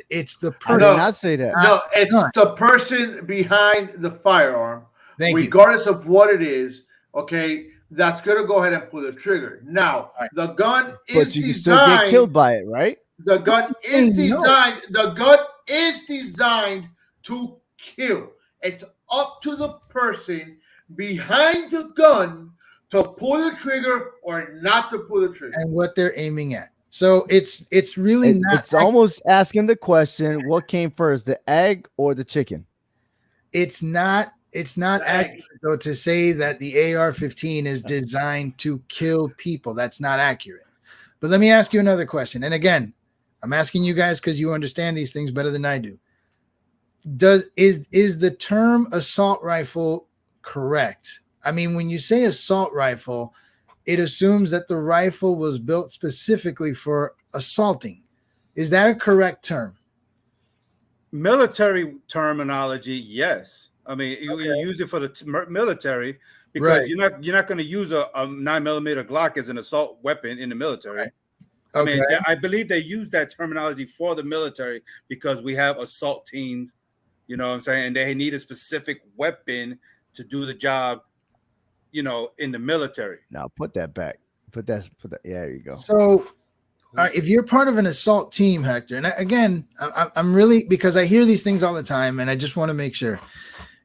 It's the person. I did not say that. No, it's the person behind the firearm, regardless of what it is. Okay, that's gonna go ahead and pull the trigger. Now, the gun is but you can still get killed by it, right? The gun is designed. The gun is designed to kill. It's up to the person behind the gun to pull the trigger or not to pull the trigger, and what they're aiming at. So it's really not. It's almost asking the question: what came first, the egg or the chicken? It's not accurate though to say that the AR-15 is designed to kill people. That's not accurate. But let me ask you another question. And again, I'm asking you guys because you understand these things better than I do. Is the term assault rifle correct? I mean, when you say assault rifle, it assumes that the rifle was built specifically for assaulting. Is that a correct term? Military terminology, yes. I mean, you use it for the military because Right. you're not going to use a 9mm Glock as an assault weapon in the military. Right. I mean, Okay. I believe they use that terminology for the military because we have assault teams, you know what I'm saying? And they need a specific weapon to do the job, you know, in the military. Now put that back. Put that. Yeah, there you go. So, if you're part of an assault team, Hector, and again, I'm really, because I hear these things all the time, and I just want to make sure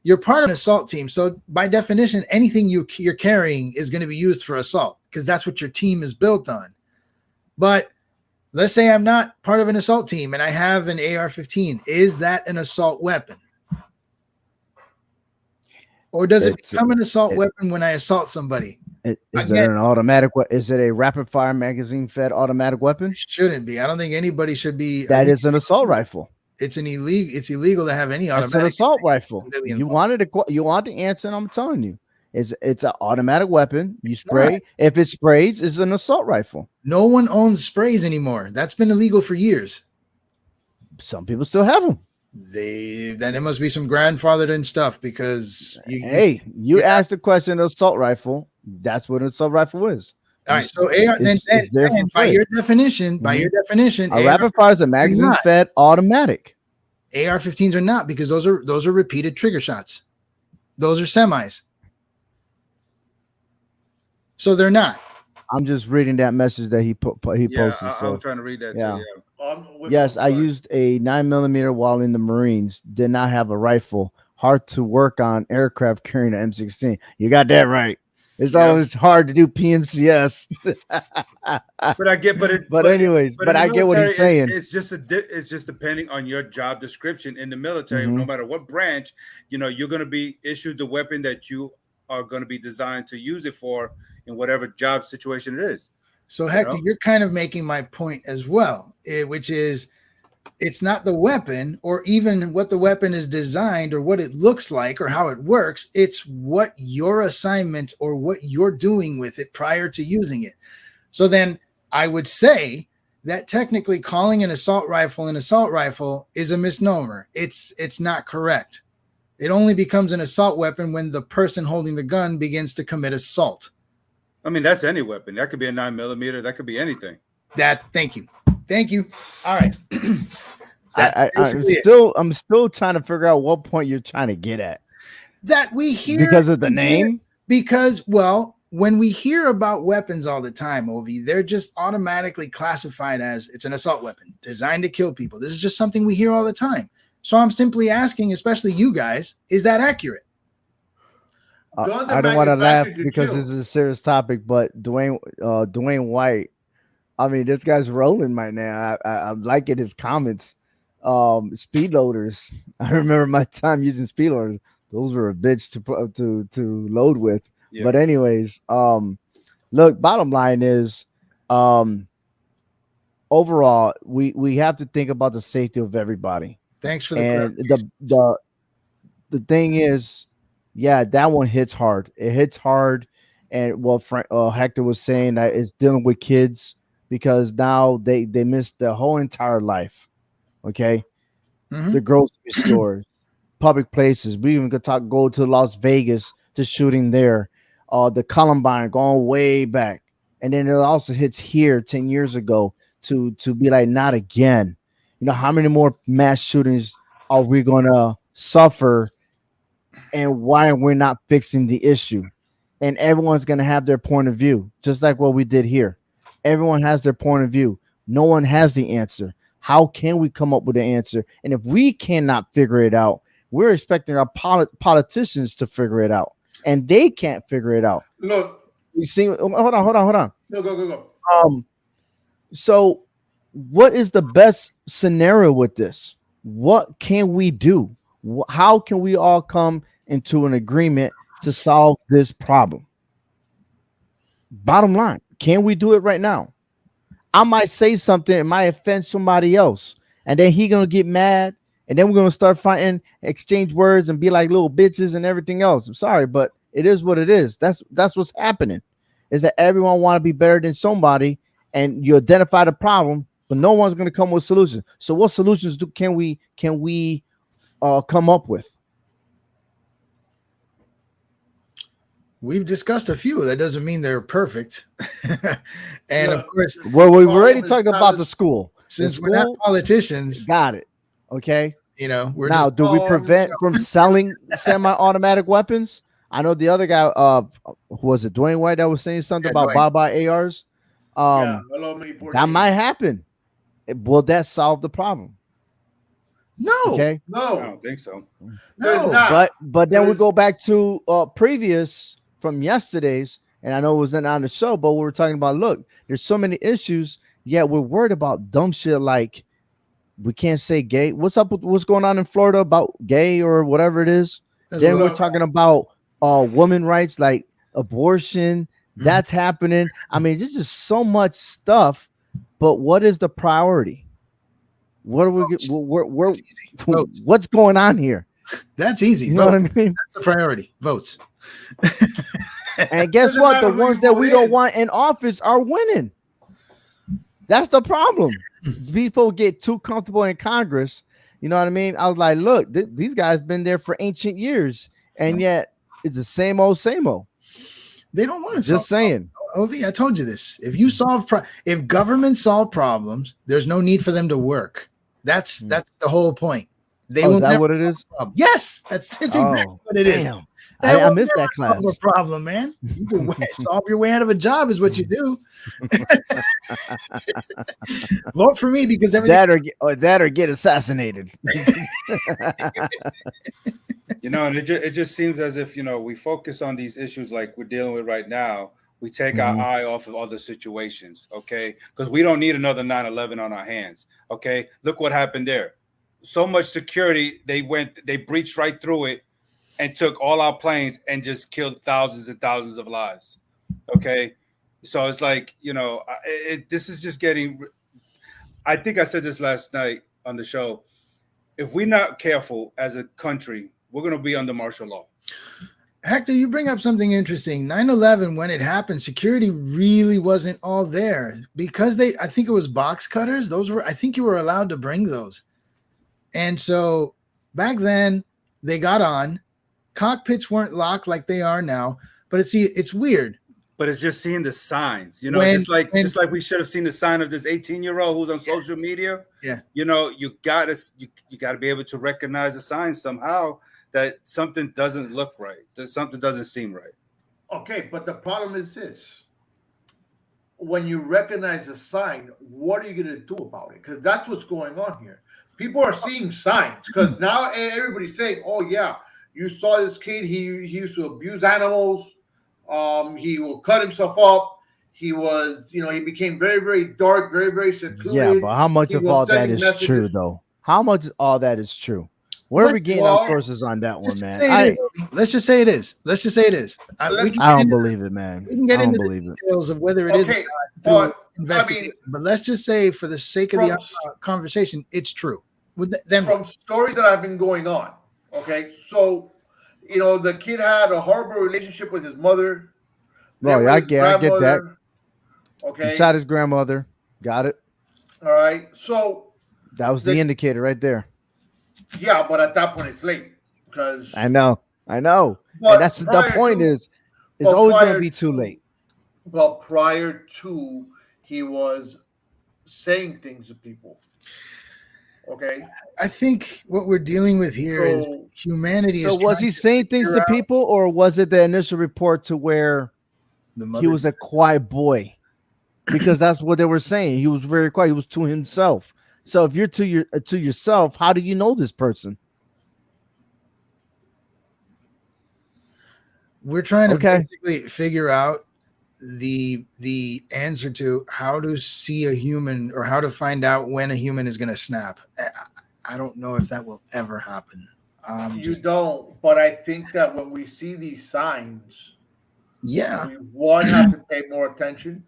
you're part of an assault team. So, by definition, anything you're carrying is going to be used for assault because that's what your team is built on. But let's say I'm not part of an assault team and I have an AR-15. Is that an assault weapon? Or does it become an assault weapon when I assault somebody? Is it an automatic? Is it a rapid fire magazine fed automatic weapon? Shouldn't be. I don't think anybody should be. That is an assault rifle. It's illegal. It's illegal to have any automatic. It's an assault rifle. You wanted the answer, and I'm telling you, it's an automatic weapon. You spray. If it sprays, it's an assault rifle. No one owns sprays anymore. That's been illegal for years. Some people still have them. Then it must be some grandfathered in stuff because you asked the question assault rifle. That's what an assault rifle is. All right, so by your definition, a rapid fire is a magazine fed automatic. AR-15s are not, because those are repeated trigger shots. Those are semis. So they're not. I'm just reading that message that he posted. I was trying to read that too. Yes, I used a 9mm while in the Marines. Did not have a rifle. Hard to work on aircraft carrying an M16. You got that right. It's always hard to do PMCS. But I get, but I get what he's saying. It's just depending on your job description in the military. No matter what branch, you know, you're going to be issued the weapon that you are going to be designed to use it for in whatever job situation it is. So Hector, you're kind of making my point as well, which is it's not the weapon or even what the weapon is designed or what it looks like or how it works. It's what your assignment or what you're doing with it prior to using it. So then I would say that technically calling an assault rifle is a misnomer. It's not correct. It only becomes an assault weapon when the person holding the gun begins to commit assault. I mean, that's any weapon. That could be a 9mm. That could be anything. Thank you. All right. I'm still trying to figure out what point you're trying to get at. That we hear because of the name. Because when we hear about weapons all the time, Ovi, they're just automatically classified as it's an assault weapon designed to kill people. This is just something we hear all the time. So I'm simply asking, especially you guys, is that accurate? I don't want to laugh because this is a serious topic, but Dwayne White, I mean, this guy's rolling right now. I'm liking his comments. Speed loaders. I remember my time using speed loaders. Those were a bitch to load with. Yeah. But anyways, look, bottom line is, overall, we have to think about the safety of everybody. Thanks for the and the thing is, yeah, that one hits hard. It hits hard, and Hector was saying that it's dealing with kids because now they miss their whole entire life. Okay, the grocery stores, public places. We even could go to Las Vegas to shooting there. The Columbine going way back, and then it also hits here 10 years ago to be like not again. You know, how many more mass shootings are we gonna suffer? And why we're not fixing the issue? And everyone's going to have their point of view, just like what we did here. Everyone has their point of view. No one has the answer. How can we come up with an answer? And if we cannot figure it out, we're expecting our politicians to figure it out, and they can't figure it out. Look, you see, hold on. No, go. So what is the best scenario with this? What can we do? How can we all come into an agreement to solve this problem? Bottom line, can we do it right now? I might say something, it might offend somebody else, and then he's gonna get mad, and then we're gonna start fighting, exchange words, and be like little bitches and everything else. I'm sorry, but it is what it is. That's what's happening. is that everyone want to be better than somebody, and you identify the problem, but no one's going to come with solutions. So what solutions can we come up with? We've discussed a few. That doesn't mean they're perfect. And of course, well, we've already talked about the school. Since we're not politicians, got it. Okay. We're now. Do we prevent from selling semi-automatic weapons? I know the other guy. Who was it? Dwayne White that was saying something about bye-bye ARs. That might happen. Will that solve the problem? No. Okay. No, I don't think so. No. But then we go back to previous from yesterday's, and I know it wasn't on the show, but we were talking about. Look, there's so many issues. Yet we're worried about dumb shit like we can't say gay. What's up with what's going on in Florida about gay or whatever it is? Then we're talking about women rights like abortion. That's happening. I mean, there's just so much stuff. But what is the priority? What are we? What's going on here? That's easy. You know what I mean? That's the priority. Votes. And guess what? The ones that we don't want in office are winning. That's the problem. People get too comfortable in Congress. You know what I mean? I was like, look, these guys been there for ancient years, and yet it's the same old, same old. They don't want to. Just saying. Ovi, I told you this. If you if government solve problems, there's no need for them to work. That's the whole point. They will. Is that what it is? Yes, that's exactly what it is. I missed that class. A problem, man. You can solve your way out of a job is what you do. Vote for me because everything that or get assassinated. And it just seems as if we focus on these issues like we're dealing with right now. We take our eye off of other situations, okay? Because we don't need another 9/11 on our hands, okay? Look what happened there. So much security, they breached right through it and took all our planes and just killed thousands and thousands of lives, okay? So it's like, this is just getting, I think I said this last night on the show. If we're not careful as a country, we're going to be under martial law. Hector, you bring up something interesting. 9/11, when it happened, security really wasn't all there because I think it was box cutters. I think you were allowed to bring those. And so back then they got on. Cockpits weren't locked like they are now, but it's weird. But it's just seeing the signs, just like we should have seen the sign of this 18-year-old who's on social media. Yeah. You gotta be able to recognize the signs somehow that something doesn't look right, that something doesn't seem right. Okay, but the problem is this. When you recognize a sign, what are you going to do about it? Because that's what's going on here. People are seeing signs because now everybody's saying, oh, yeah, you saw this kid. He used to abuse animals. He will cut himself up. He was, he became very, very dark, very, very secluded. Yeah, but how much of all that is true, though? How much of all that is true? Where are we getting our sources on that one, man? Let's just say it is. I don't believe it, man. We can get into the details of whether it is or not but let's just say, for the sake of the conversation, it's true. From stories that have been going on, okay? So, the kid had a horrible relationship with his mother. Oh, yeah, I get that. Okay. He shot his grandmother. Got it. All right. So that was the indicator right there. Yeah, but at that point it's late because I know. And that's the point is it's always going to be too late. But prior to, he was saying things to people. Okay. I think what we're dealing with here is humanity. So was he saying things to people, or was it the initial report to where he was a quiet boy? Because that's what they were saying. He was very quiet. He was to himself. So if you're to yourself, how do you know this person? We're trying to basically figure out the answer to how to see a human, or how to find out when a human is going to snap. I don't know if that will ever happen. Don't, but I think that when we see these signs, we have to pay more attention,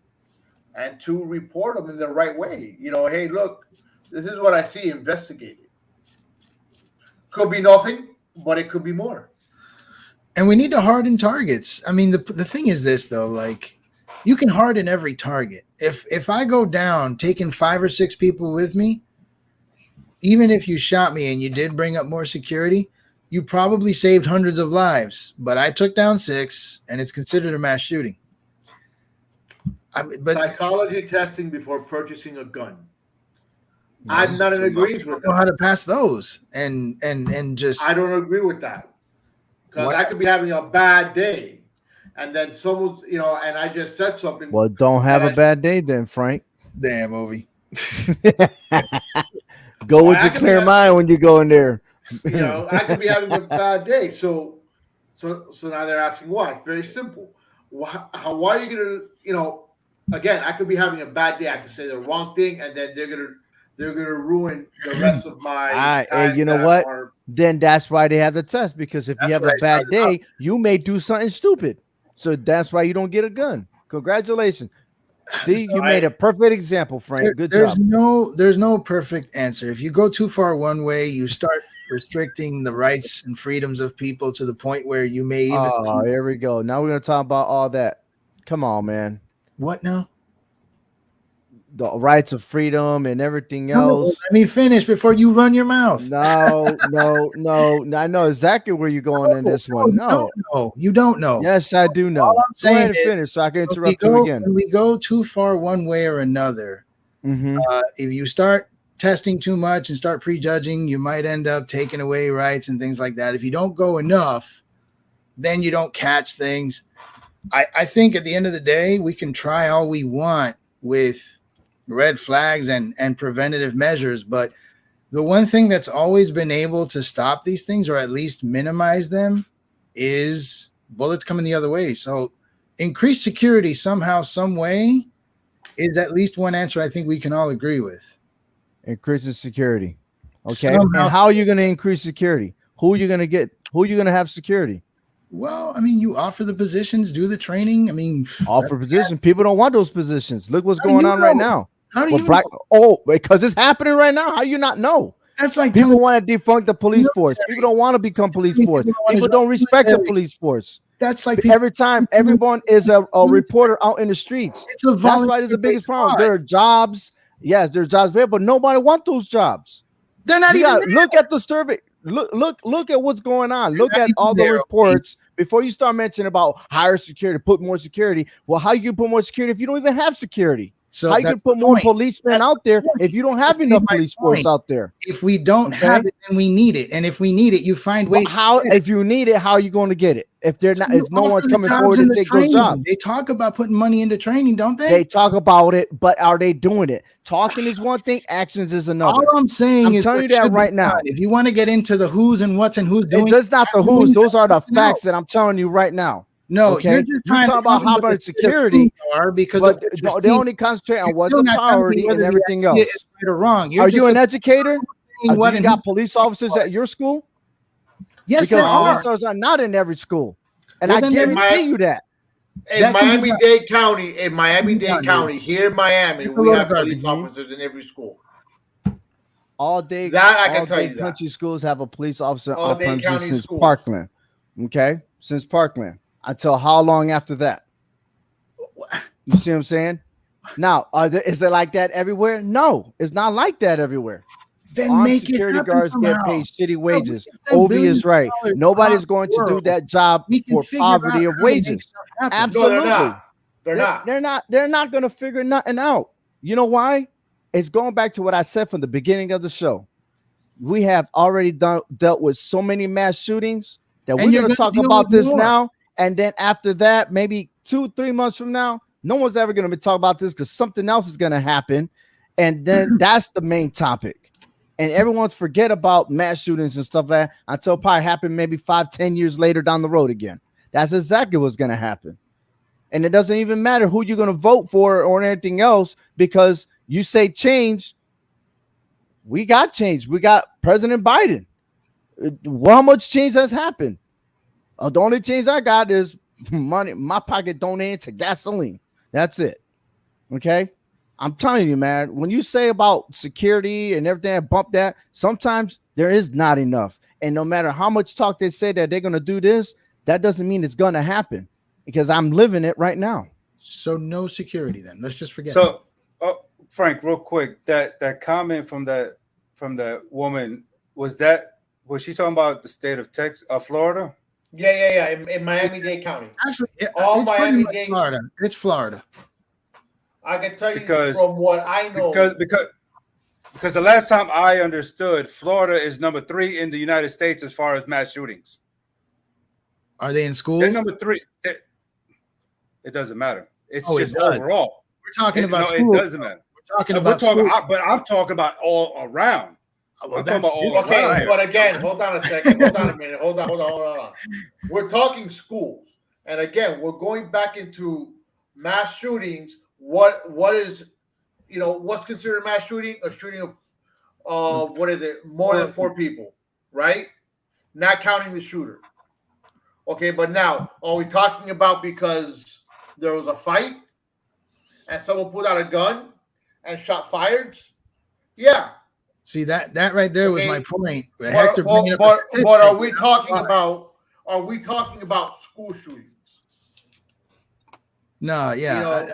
and two, report them in the right way. Hey, look, this is what I see. Investigate it. Could be nothing, but it could be more. And we need to harden targets. I mean, the thing is this, though, like, you can harden every target. If I go down taking 5 or 6 people with me, even if you shot me and you did bring up more security, you probably saved hundreds of lives. But I took down 6, and it's considered a mass shooting. But psychology testing before purchasing a gun. I'm not in agreement with that. Know how to pass those, and just I don't agree with that, because I could be having a bad day, and then someone's and I just said something. Well, don't have a bad day then, Frank. Damn, Ovi. Go with your clear mind when you go in there. I could be having a bad day. So now they're asking why. Very simple. Why are you gonna, again, I could be having a bad day. I could say the wrong thing, and then they're gonna ruin the rest of my. And you know what? Then that's why they have the test, because if you have a bad day, you may do something stupid. So that's why you don't get a gun. Congratulations. See, you made a perfect example, Frank. Good job. There's no perfect answer. If you go too far one way, you start restricting the rights and freedoms of people to the point where you may even. Oh, here we go. Now we're gonna talk about all that. Come on, man. What now? The rights of freedom and everything else. Let me finish before you run your mouth. No. I know exactly where you're going in this one. No, you don't know. Yes, I do know. All I'm saying is, finish so I can interrupt you again. When we go too far one way or another, if you start testing too much and start prejudging, you might end up taking away rights and things like that. If you don't go enough, then you don't catch things. I think at the end of the day, we can try all we want with red flags and preventative measures, but the one thing that's always been able to stop these things, or at least minimize them, is bullets coming the other way. So increased security somehow, some way, is at least one answer I think we can all agree with. Increasing security. Okay. And how are you going to increase security? Who are you going to get? Who are you going to have security? Well, I mean, you offer the positions, do the training. I mean, offer positions. People don't want those positions. Look what's going on right now. How do you know? Because it's happening right now. How you not know? That's like people want to defunct the police force. People don't want to become police force. People don't respect the police force. That's like every time everyone is a reporter out in the streets. That's why there's the biggest problem. There are jobs. Yes, there are jobs there, but nobody wants those jobs. They're not even. Look at the survey. Look at what's going on. Look at all the reports before you start mentioning about higher security, put more security. Well, how you put more security if you don't even have security? So how you can put more policemen out there if you don't have enough police force out there? If we don't have it, then we need it. And if we need it, you find ways. If you need it, how are you going to get it? If they're not, if no one's coming forward to take those jobs. They talk about putting money into training, don't they? They talk about it, but are they doing it? Talking is one thing, actions is another. All I'm saying is, telling you that right now. If you want to get into the who's and what's and who's doing, that's not the who's. Those are the facts that I'm telling you right now. No, okay. You're talking about how about security, because they only concentrate on what's a priority and everything else. Right or wrong. Are you an educator? You got police officers at your school? Yes, because police officers are not in every school, and I guarantee you that. In Miami-Dade County, here in Miami, we have police officers in every school. All day, that I can tell you. Country schools have a police officer on premises since Parkland. Okay, since Parkland. Until how long after that? You see what I'm saying? Now, is it like that everywhere? No, it's not like that everywhere. Then make security guards get paid shitty wages. Ovi is right. Nobody's going to do that job for poverty of wages. Absolutely. No, they're not. They're not going to figure nothing out. You know why? It's going back to what I said from the beginning of the show. We have already dealt with so many mass shootings that we're going to talk about this now. And then after that, maybe 2-3 months from now, no one's ever going to be talking about this because something else is going to happen. And then that's the main topic. And everyone's forget about mass shootings and stuff like that until it probably happen maybe 5-10 years later down the road again. That's exactly what's going to happen. And it doesn't even matter who you're going to vote for or anything else, because you say change. We got change. We got President Biden. How much change has happened? The only change I got is money, my pocket donated to gasoline. That's it. Okay. I'm telling you, man, when you say about security and everything, bump that, sometimes there is not enough. And no matter how much talk they say that they're going to do this, that doesn't mean it's going to happen, because I'm living it right now. So no security then. Let's just forget. So, Frank, real quick, that comment from that woman, was she talking about the state of Texas, Florida? Yeah. In Miami-Dade County. Actually, All it's pretty much Miami-Dade. Florida. It's Florida. I can tell you Because- from what I know. Because the last time I understood, Florida is number 3 in the United States as far as mass shootings. Are they in schools? They're number 3. It doesn't matter. It's Oh, it just does. overall. We're talking about No, schools. it doesn't matter. We're talking about schools. But I'm talking about all around. Well, I'm talking about all Okay, around. but again, hold on a second. Hold on a minute. Hold on. We're talking schools, and again, we're going back into mass shootings. What is, what's considered a mass shooting? A shooting of what is it? More than 4 people, right? Not counting the shooter. Okay, but now are we talking about because there was a fight and someone pulled out a gun and shot fired? Yeah. See that right there was Okay. my point. But Hector bringing up a are statistic. we talking about? Are we talking about school shootings? No, yeah,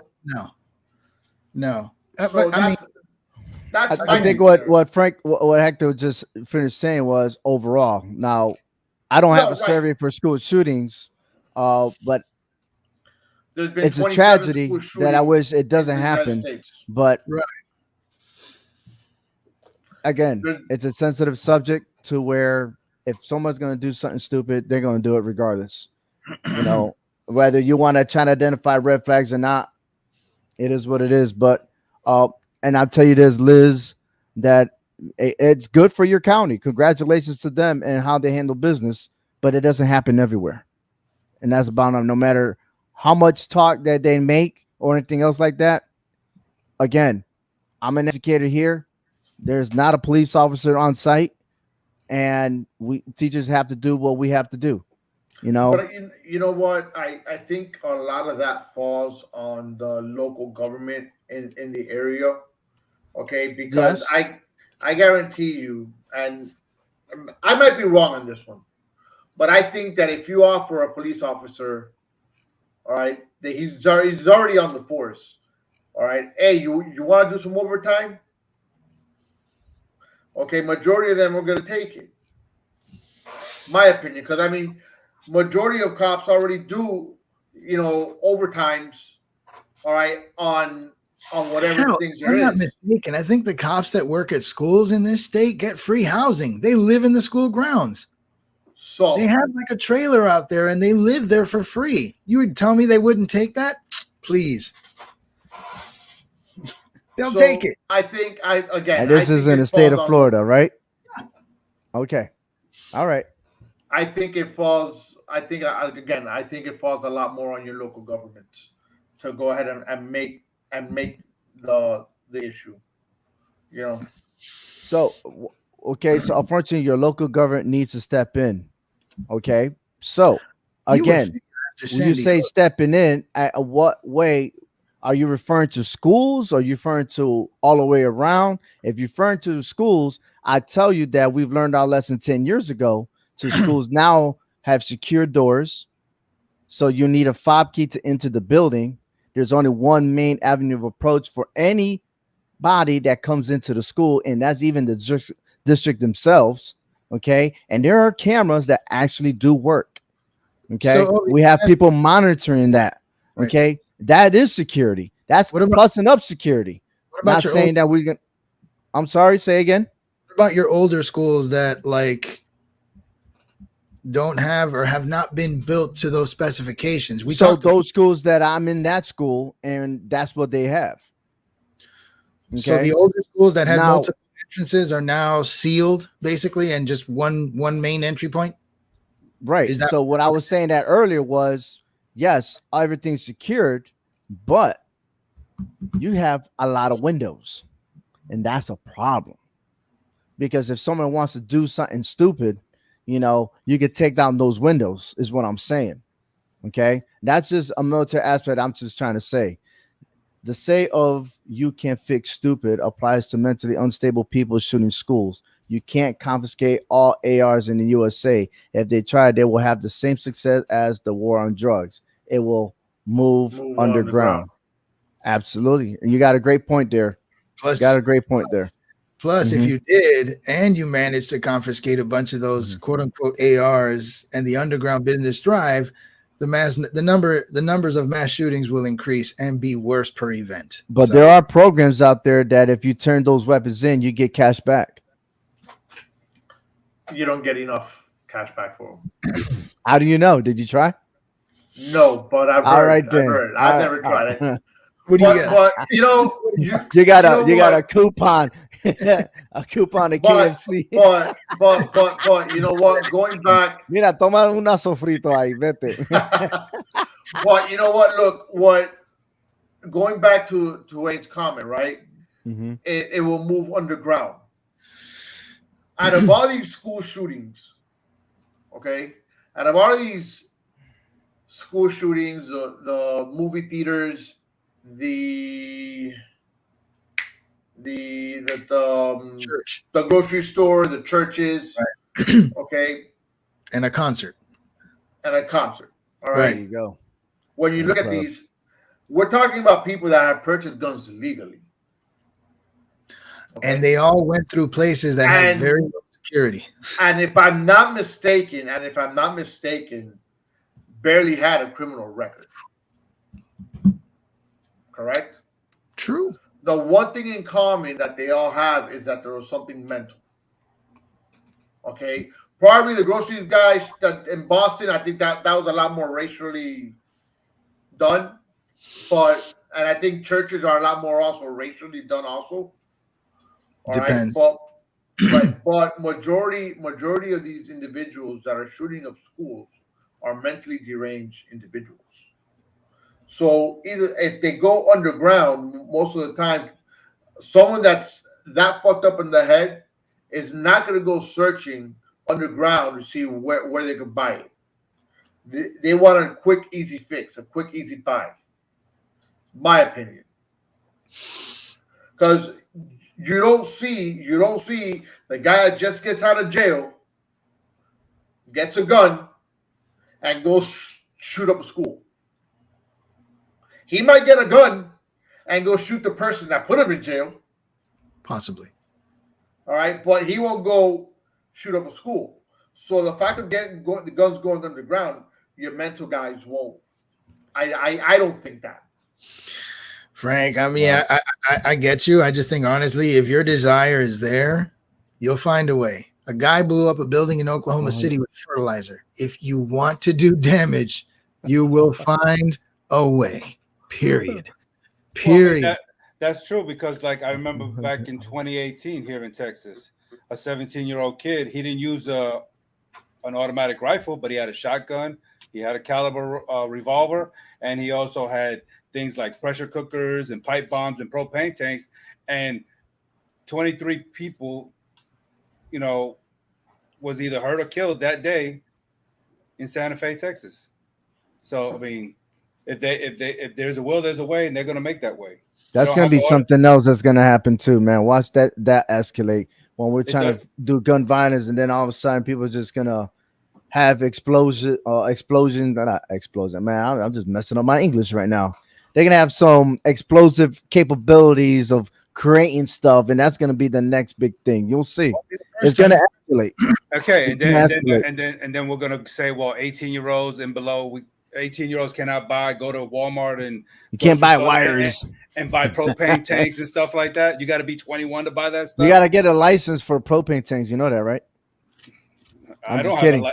no. So But, I mean, that's I think what Hector just finished saying was overall. Now, I don't have a right. survey for school shootings, but There's been it's a 27 tragedy school that I shootings wish it in doesn't the United happen. States. But Right. again, There's- it's a sensitive subject to where if someone's going to do something stupid, they're going to do it regardless. Whether you want to try to identify red flags or not, it is what it is. But and I'll tell you this, Liz, that it's good for your county. Congratulations to them and how they handle business, but it doesn't happen everywhere. And that's about them. No matter how much talk that they make or anything else like that. Again, I'm an educator here. There's not a police officer on site, and we teachers have to do what we have to do. But you know what? I think a lot of that falls on the local government in the area. Okay, because Yes. I guarantee you, and I might be wrong on this one, but I think that if you offer a police officer, all right, that he's already on the force, all right, hey, you want to do some overtime? Okay, majority of them are going to take it. My opinion, because I mean, majority of cops already do, overtimes, all right, on whatever hell, things I'm there not is. mistaken. I think the cops that work at schools in this state get free housing. They live in the school grounds. So They have like a trailer out there and they live there for free. You would tell me they wouldn't take that? Please. They'll so take it. I think And this I is think in it the state falls of on- Florida, right? Okay. All right. I think it falls. I think it falls a lot more on your local governments to go ahead and make the issue. So, okay. So, unfortunately, your local government needs to step in. Okay. So, You would again, figure after when you Sandy say Hook, stepping in, what way are you referring to? Schools? Or are you referring to all the way around? If you're referring to schools, I tell you that we've learned our lesson 10 years ago. So schools now have secure doors. So you need a fob key to enter the building. There's only one main avenue of approach for anybody that comes into the school, and that's even the district themselves. Okay. And there are cameras that actually do work. Okay. So, we have people monitoring that. Right. Okay. That is security. That's What about- plussing up security. what about Not your saying that we can. I'm sorry. Say again. what about your older schools that like don't have or have not been built to those specifications? We So talked those schools that I'm in that school, and that's what they have. So the older schools that had Now- multiple entrances are now sealed, basically, and just one main entry point. Right. Is that- So what I was saying that earlier was, yes, everything's secured, but you have a lot of windows, and that's a problem. Because if someone wants to do something stupid, you could take down those windows, is what I'm saying. Okay. That's just a military aspect. I'm just trying to say. The say of you can't fix stupid applies to mentally unstable people shooting schools. You can't confiscate all ARs in the USA. If they try, they will have the same success as the war on drugs. It will move underground. Absolutely. And you got a great point there. Plus, got a great point there. Plus, if you did and you managed to confiscate a bunch of those quote unquote ARs and the underground business thrive, the numbers of mass shootings will increase and be worse per event. But there are programs out there that if you turn those weapons in, you get cash back. You don't get enough cash back for them. How do you know? Did you try? No, but I've heard. All right, then. I've never tried it. What do you get? But you know, you got a coupon, a coupon at KFC. But you know what? Going back, mira, toma un sofrito ahí, vete. But you know what? Look, going back to Wayne's comment, right? It will move underground. Out of all these school shootings, okay, out of all these school shootings, the movie theaters, the church, the grocery store, the churches, right. Okay, and a concert. All right, there you go. When you look at these, we're talking about people that have purchased guns legally, okay? And they all went through places that have very low security. And if I'm not mistaken, barely had a criminal record. Correct? True. The one thing in common that they all have is that there was something mental. Okay? Probably the grocery guys that in Boston, I think that was a lot more racially done. And I think churches are a lot more also racially done also. Depends. Right? But majority of these individuals that are shooting up schools are mentally deranged individuals. So either if they go underground, most of the time, someone that's that fucked up in the head is not going to go searching underground to see where they could buy it. They want a quick, easy fix, a quick, easy buy. My opinion, because you don't see the guy that just gets out of jail, gets a gun, and goes shoot up a school. He might get a gun and go shoot the person that put him in jail. Possibly. All right, but he won't go shoot up a school. So the fact of the guns going underground, your mental guys won't. I don't think that. Frank, I mean, I get you. I just think, honestly, if your desire is there, you'll find a way. A guy blew up a building in Oklahoma City with fertilizer. If you want to do damage, you will find a way. Period. Well, that's true, because like I remember back in 2018 here in Texas, a 17-year-old kid, he didn't use an automatic rifle, but he had a shotgun, he had a caliber revolver, and he also had things like pressure cookers and pipe bombs and propane tanks, and 23 people, you know, was either hurt or killed that day in Santa Fe, Texas. So I mean, if there's a will, there's a way, and they're going to make that way. That's going to be something else that's going to happen too, man. Watch that escalate when we're trying to do gun violence, and then all of a sudden people are just going to have explosion. Man, I'm just messing up my English right now. They're going to have some explosive capabilities of creating stuff, and that's going to be the next big thing. You'll see. It's going to escalate. Okay, and then we're going to say, well, 18-year-olds and below, 18-year-olds cannot go to Walmart and you can't buy wires and buy propane tanks and stuff like that. You got to be 21 to buy that stuff. You got to get a license for propane tanks. You know that, right? I'm just kidding. I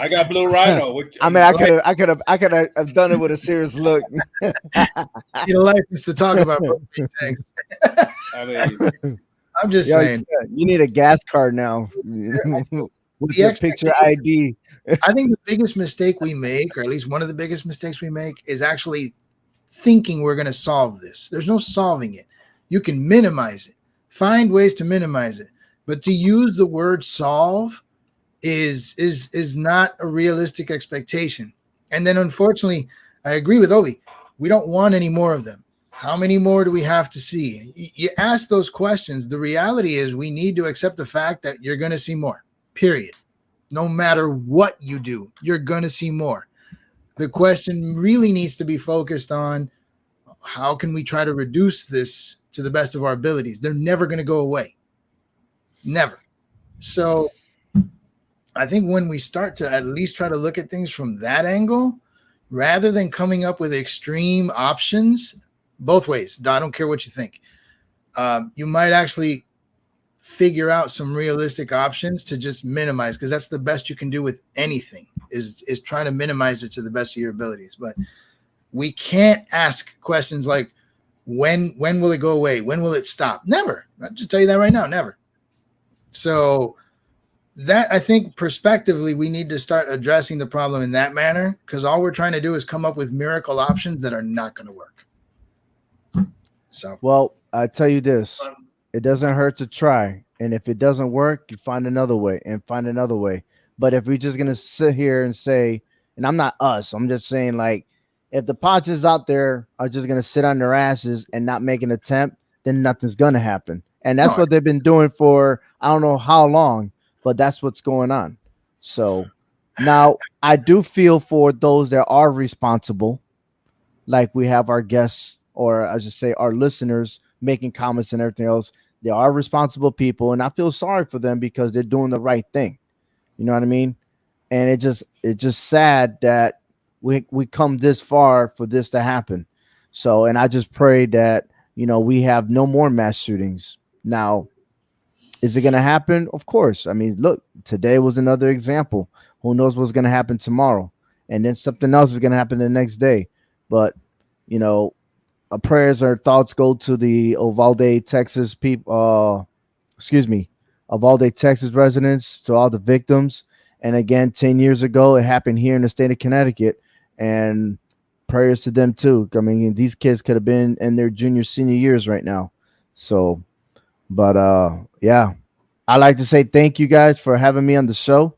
got Blue Rhino. I mean, I could have done it with a serious look. Need a license to talk about propane tanks. I mean, I'm just saying, you need a gas card now with your picture ID. I think the biggest mistake we make, or at least one of the biggest mistakes we make, is actually thinking we're going to solve this. There's no solving it. You can minimize it, find ways to minimize it, but to use the word solve is not a realistic expectation. And then, unfortunately, I agree with Obi. We don't want any more of them. How many more do we have to see? You ask those questions. The reality is we need to accept the fact that you're going to see more, period. No matter what you do, you're going to see more. The question really needs to be focused on how can we try to reduce this to the best of our abilities. They're never going to go away. Never. So I think when we start to at least try to look at things from that angle, rather than coming up with extreme options, both ways, I don't care what you think, you might actually figure out some realistic options to just minimize, because that's the best you can do with anything is try to minimize it to the best of your abilities. But we can't ask questions like, when will it go away? When will it stop? Never. I'll just tell you that right now, never. So that, I think, prospectively, we need to start addressing the problem in that manner, because all we're trying to do is come up with miracle options that are not going to work. So, well, I tell you this, it doesn't hurt to try. And if it doesn't work, you find another way and find another way. But if we're just going to sit here and say, and I'm not us, I'm just saying, like, if the Padres out there are just going to sit on their asses and not make an attempt, then nothing's going to happen. And that's what they've been doing for I don't know how long, but that's what's going on. So now I do feel for those that are responsible, like we have our guests, or I should say our listeners, making comments and everything else. They are responsible people, and I feel sorry for them because they're doing the right thing. You know what I mean? And it's just sad that we come this far for this to happen. So, and I just pray that, we have no more mass shootings. Now, is it going to happen? Of course. I mean, look, today was another example. Who knows what's going to happen tomorrow? And then something else is going to happen the next day. But, our prayers or thoughts go to the Uvalde, Texas people. Uvalde, Texas residents, to all the victims. And again, 10 years ago, it happened here in the state of Connecticut. And prayers to them too. I mean, these kids could have been in their junior, senior years right now. So, but yeah, I'd like to say thank you guys for having me on the show.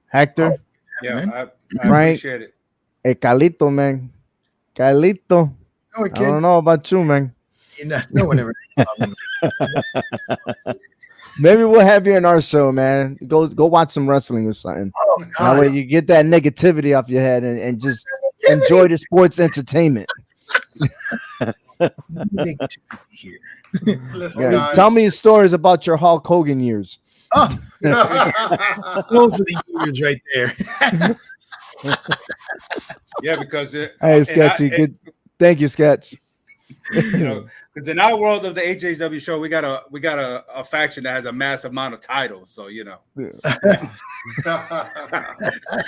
Hector, I Frank, appreciate it. Calito, man. Calito. Oh, I don't know about you, man. No one ever. Maybe we'll have you in our show, man. Go watch some wrestling or something. Oh, that way you get that negativity off your head and just enjoy the sports entertainment. Here. Listen, tell me stories about your Hulk Hogan years. Oh, those are the years right there. Yeah, because hey, Sketchy, good. Thank you, Sketch. Because in our world of the HHW show, we got a faction that has a massive amount of titles. So Yeah.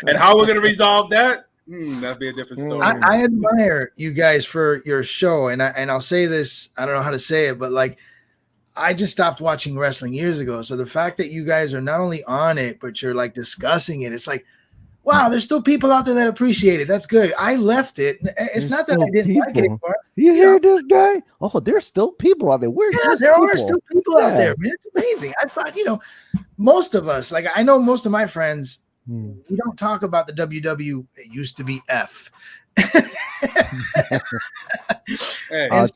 And how we're gonna resolve that? That'd be a different story. I admire you guys for your show, and I'll say this. I don't know how to say it, but like, I just stopped watching wrestling years ago. So the fact that you guys are not only on it, but you're like discussing it, it's like, wow, there's still people out there that appreciate it. That's good. I left it. It's not that I didn't like it anymore. You hear this guy? Oh, there's still people out there. There are still people out there, man. It's amazing. I thought, most of us, like I know most of my friends, we don't talk about the WW. It used to be F. Hey,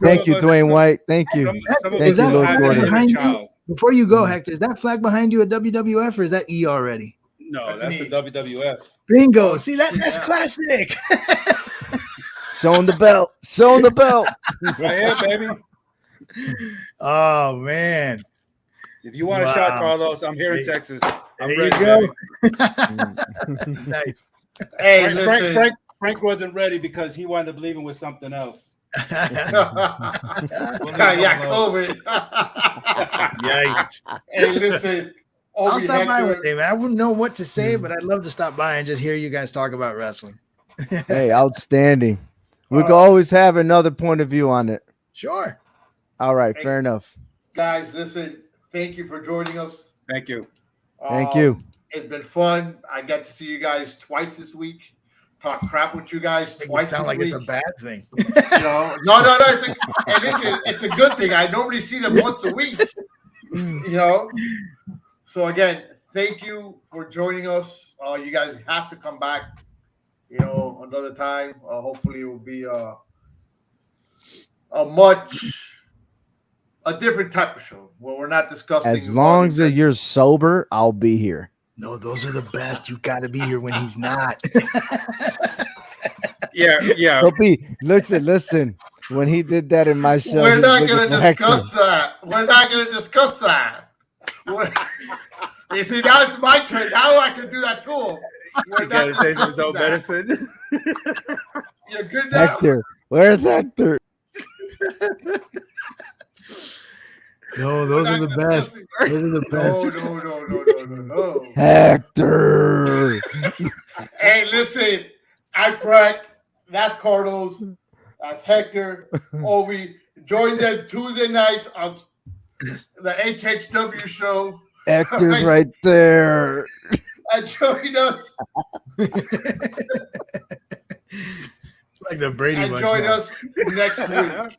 thank you, Dwayne White. Thank you. Is that flag behind you? Before you go, Hector, is that flag behind you a WWF or is that E already? No, that's the WWF. Bingo. See, that's classic. Showing the belt. Showing the belt. Right here, baby. Oh, man. If you want a shot, Carlos, I'm here in Texas. I'm there ready, you go. Nice. Hey, Frank wasn't ready because he wound up leaving with something else. COVID. Yikes. Hey, listen. I'll stop by one day, man. I wouldn't know what to say, but I'd love to stop by and just hear you guys talk about wrestling. Hey, outstanding. We can always have another point of view on it. Sure. All right, fair enough. Guys, listen, thank you for joining us. Thank you. Thank you. It's been fun. I got to see you guys twice this week. Talk crap with you guys twice sound this like week. It's a bad thing. No. It's a good thing. I normally see them once a week. So again, thank you for joining us. You guys have to come back, another time. Hopefully it will be a different type of show where we're not discussing. As long as you're sober, I'll be here. No, those are the best. You got to be here when he's not. Yeah. Don't be listen. When he did that in my show, We're he not was going looking to for Hector. discuss that. We're not going to discuss that. You see, now it's my turn. Now I can do that too. He got to taste his own medicine. You're good now? Hector, where's Hector? No, those are the best. Those are the best. No. Hector. Hey, listen, I'm Frank. That's Carlos. That's Hector. Obi. Join them Tuesday nights on the HHW show. Hector's right there. And join us. Like the Brady And Bunch. join now. us next week.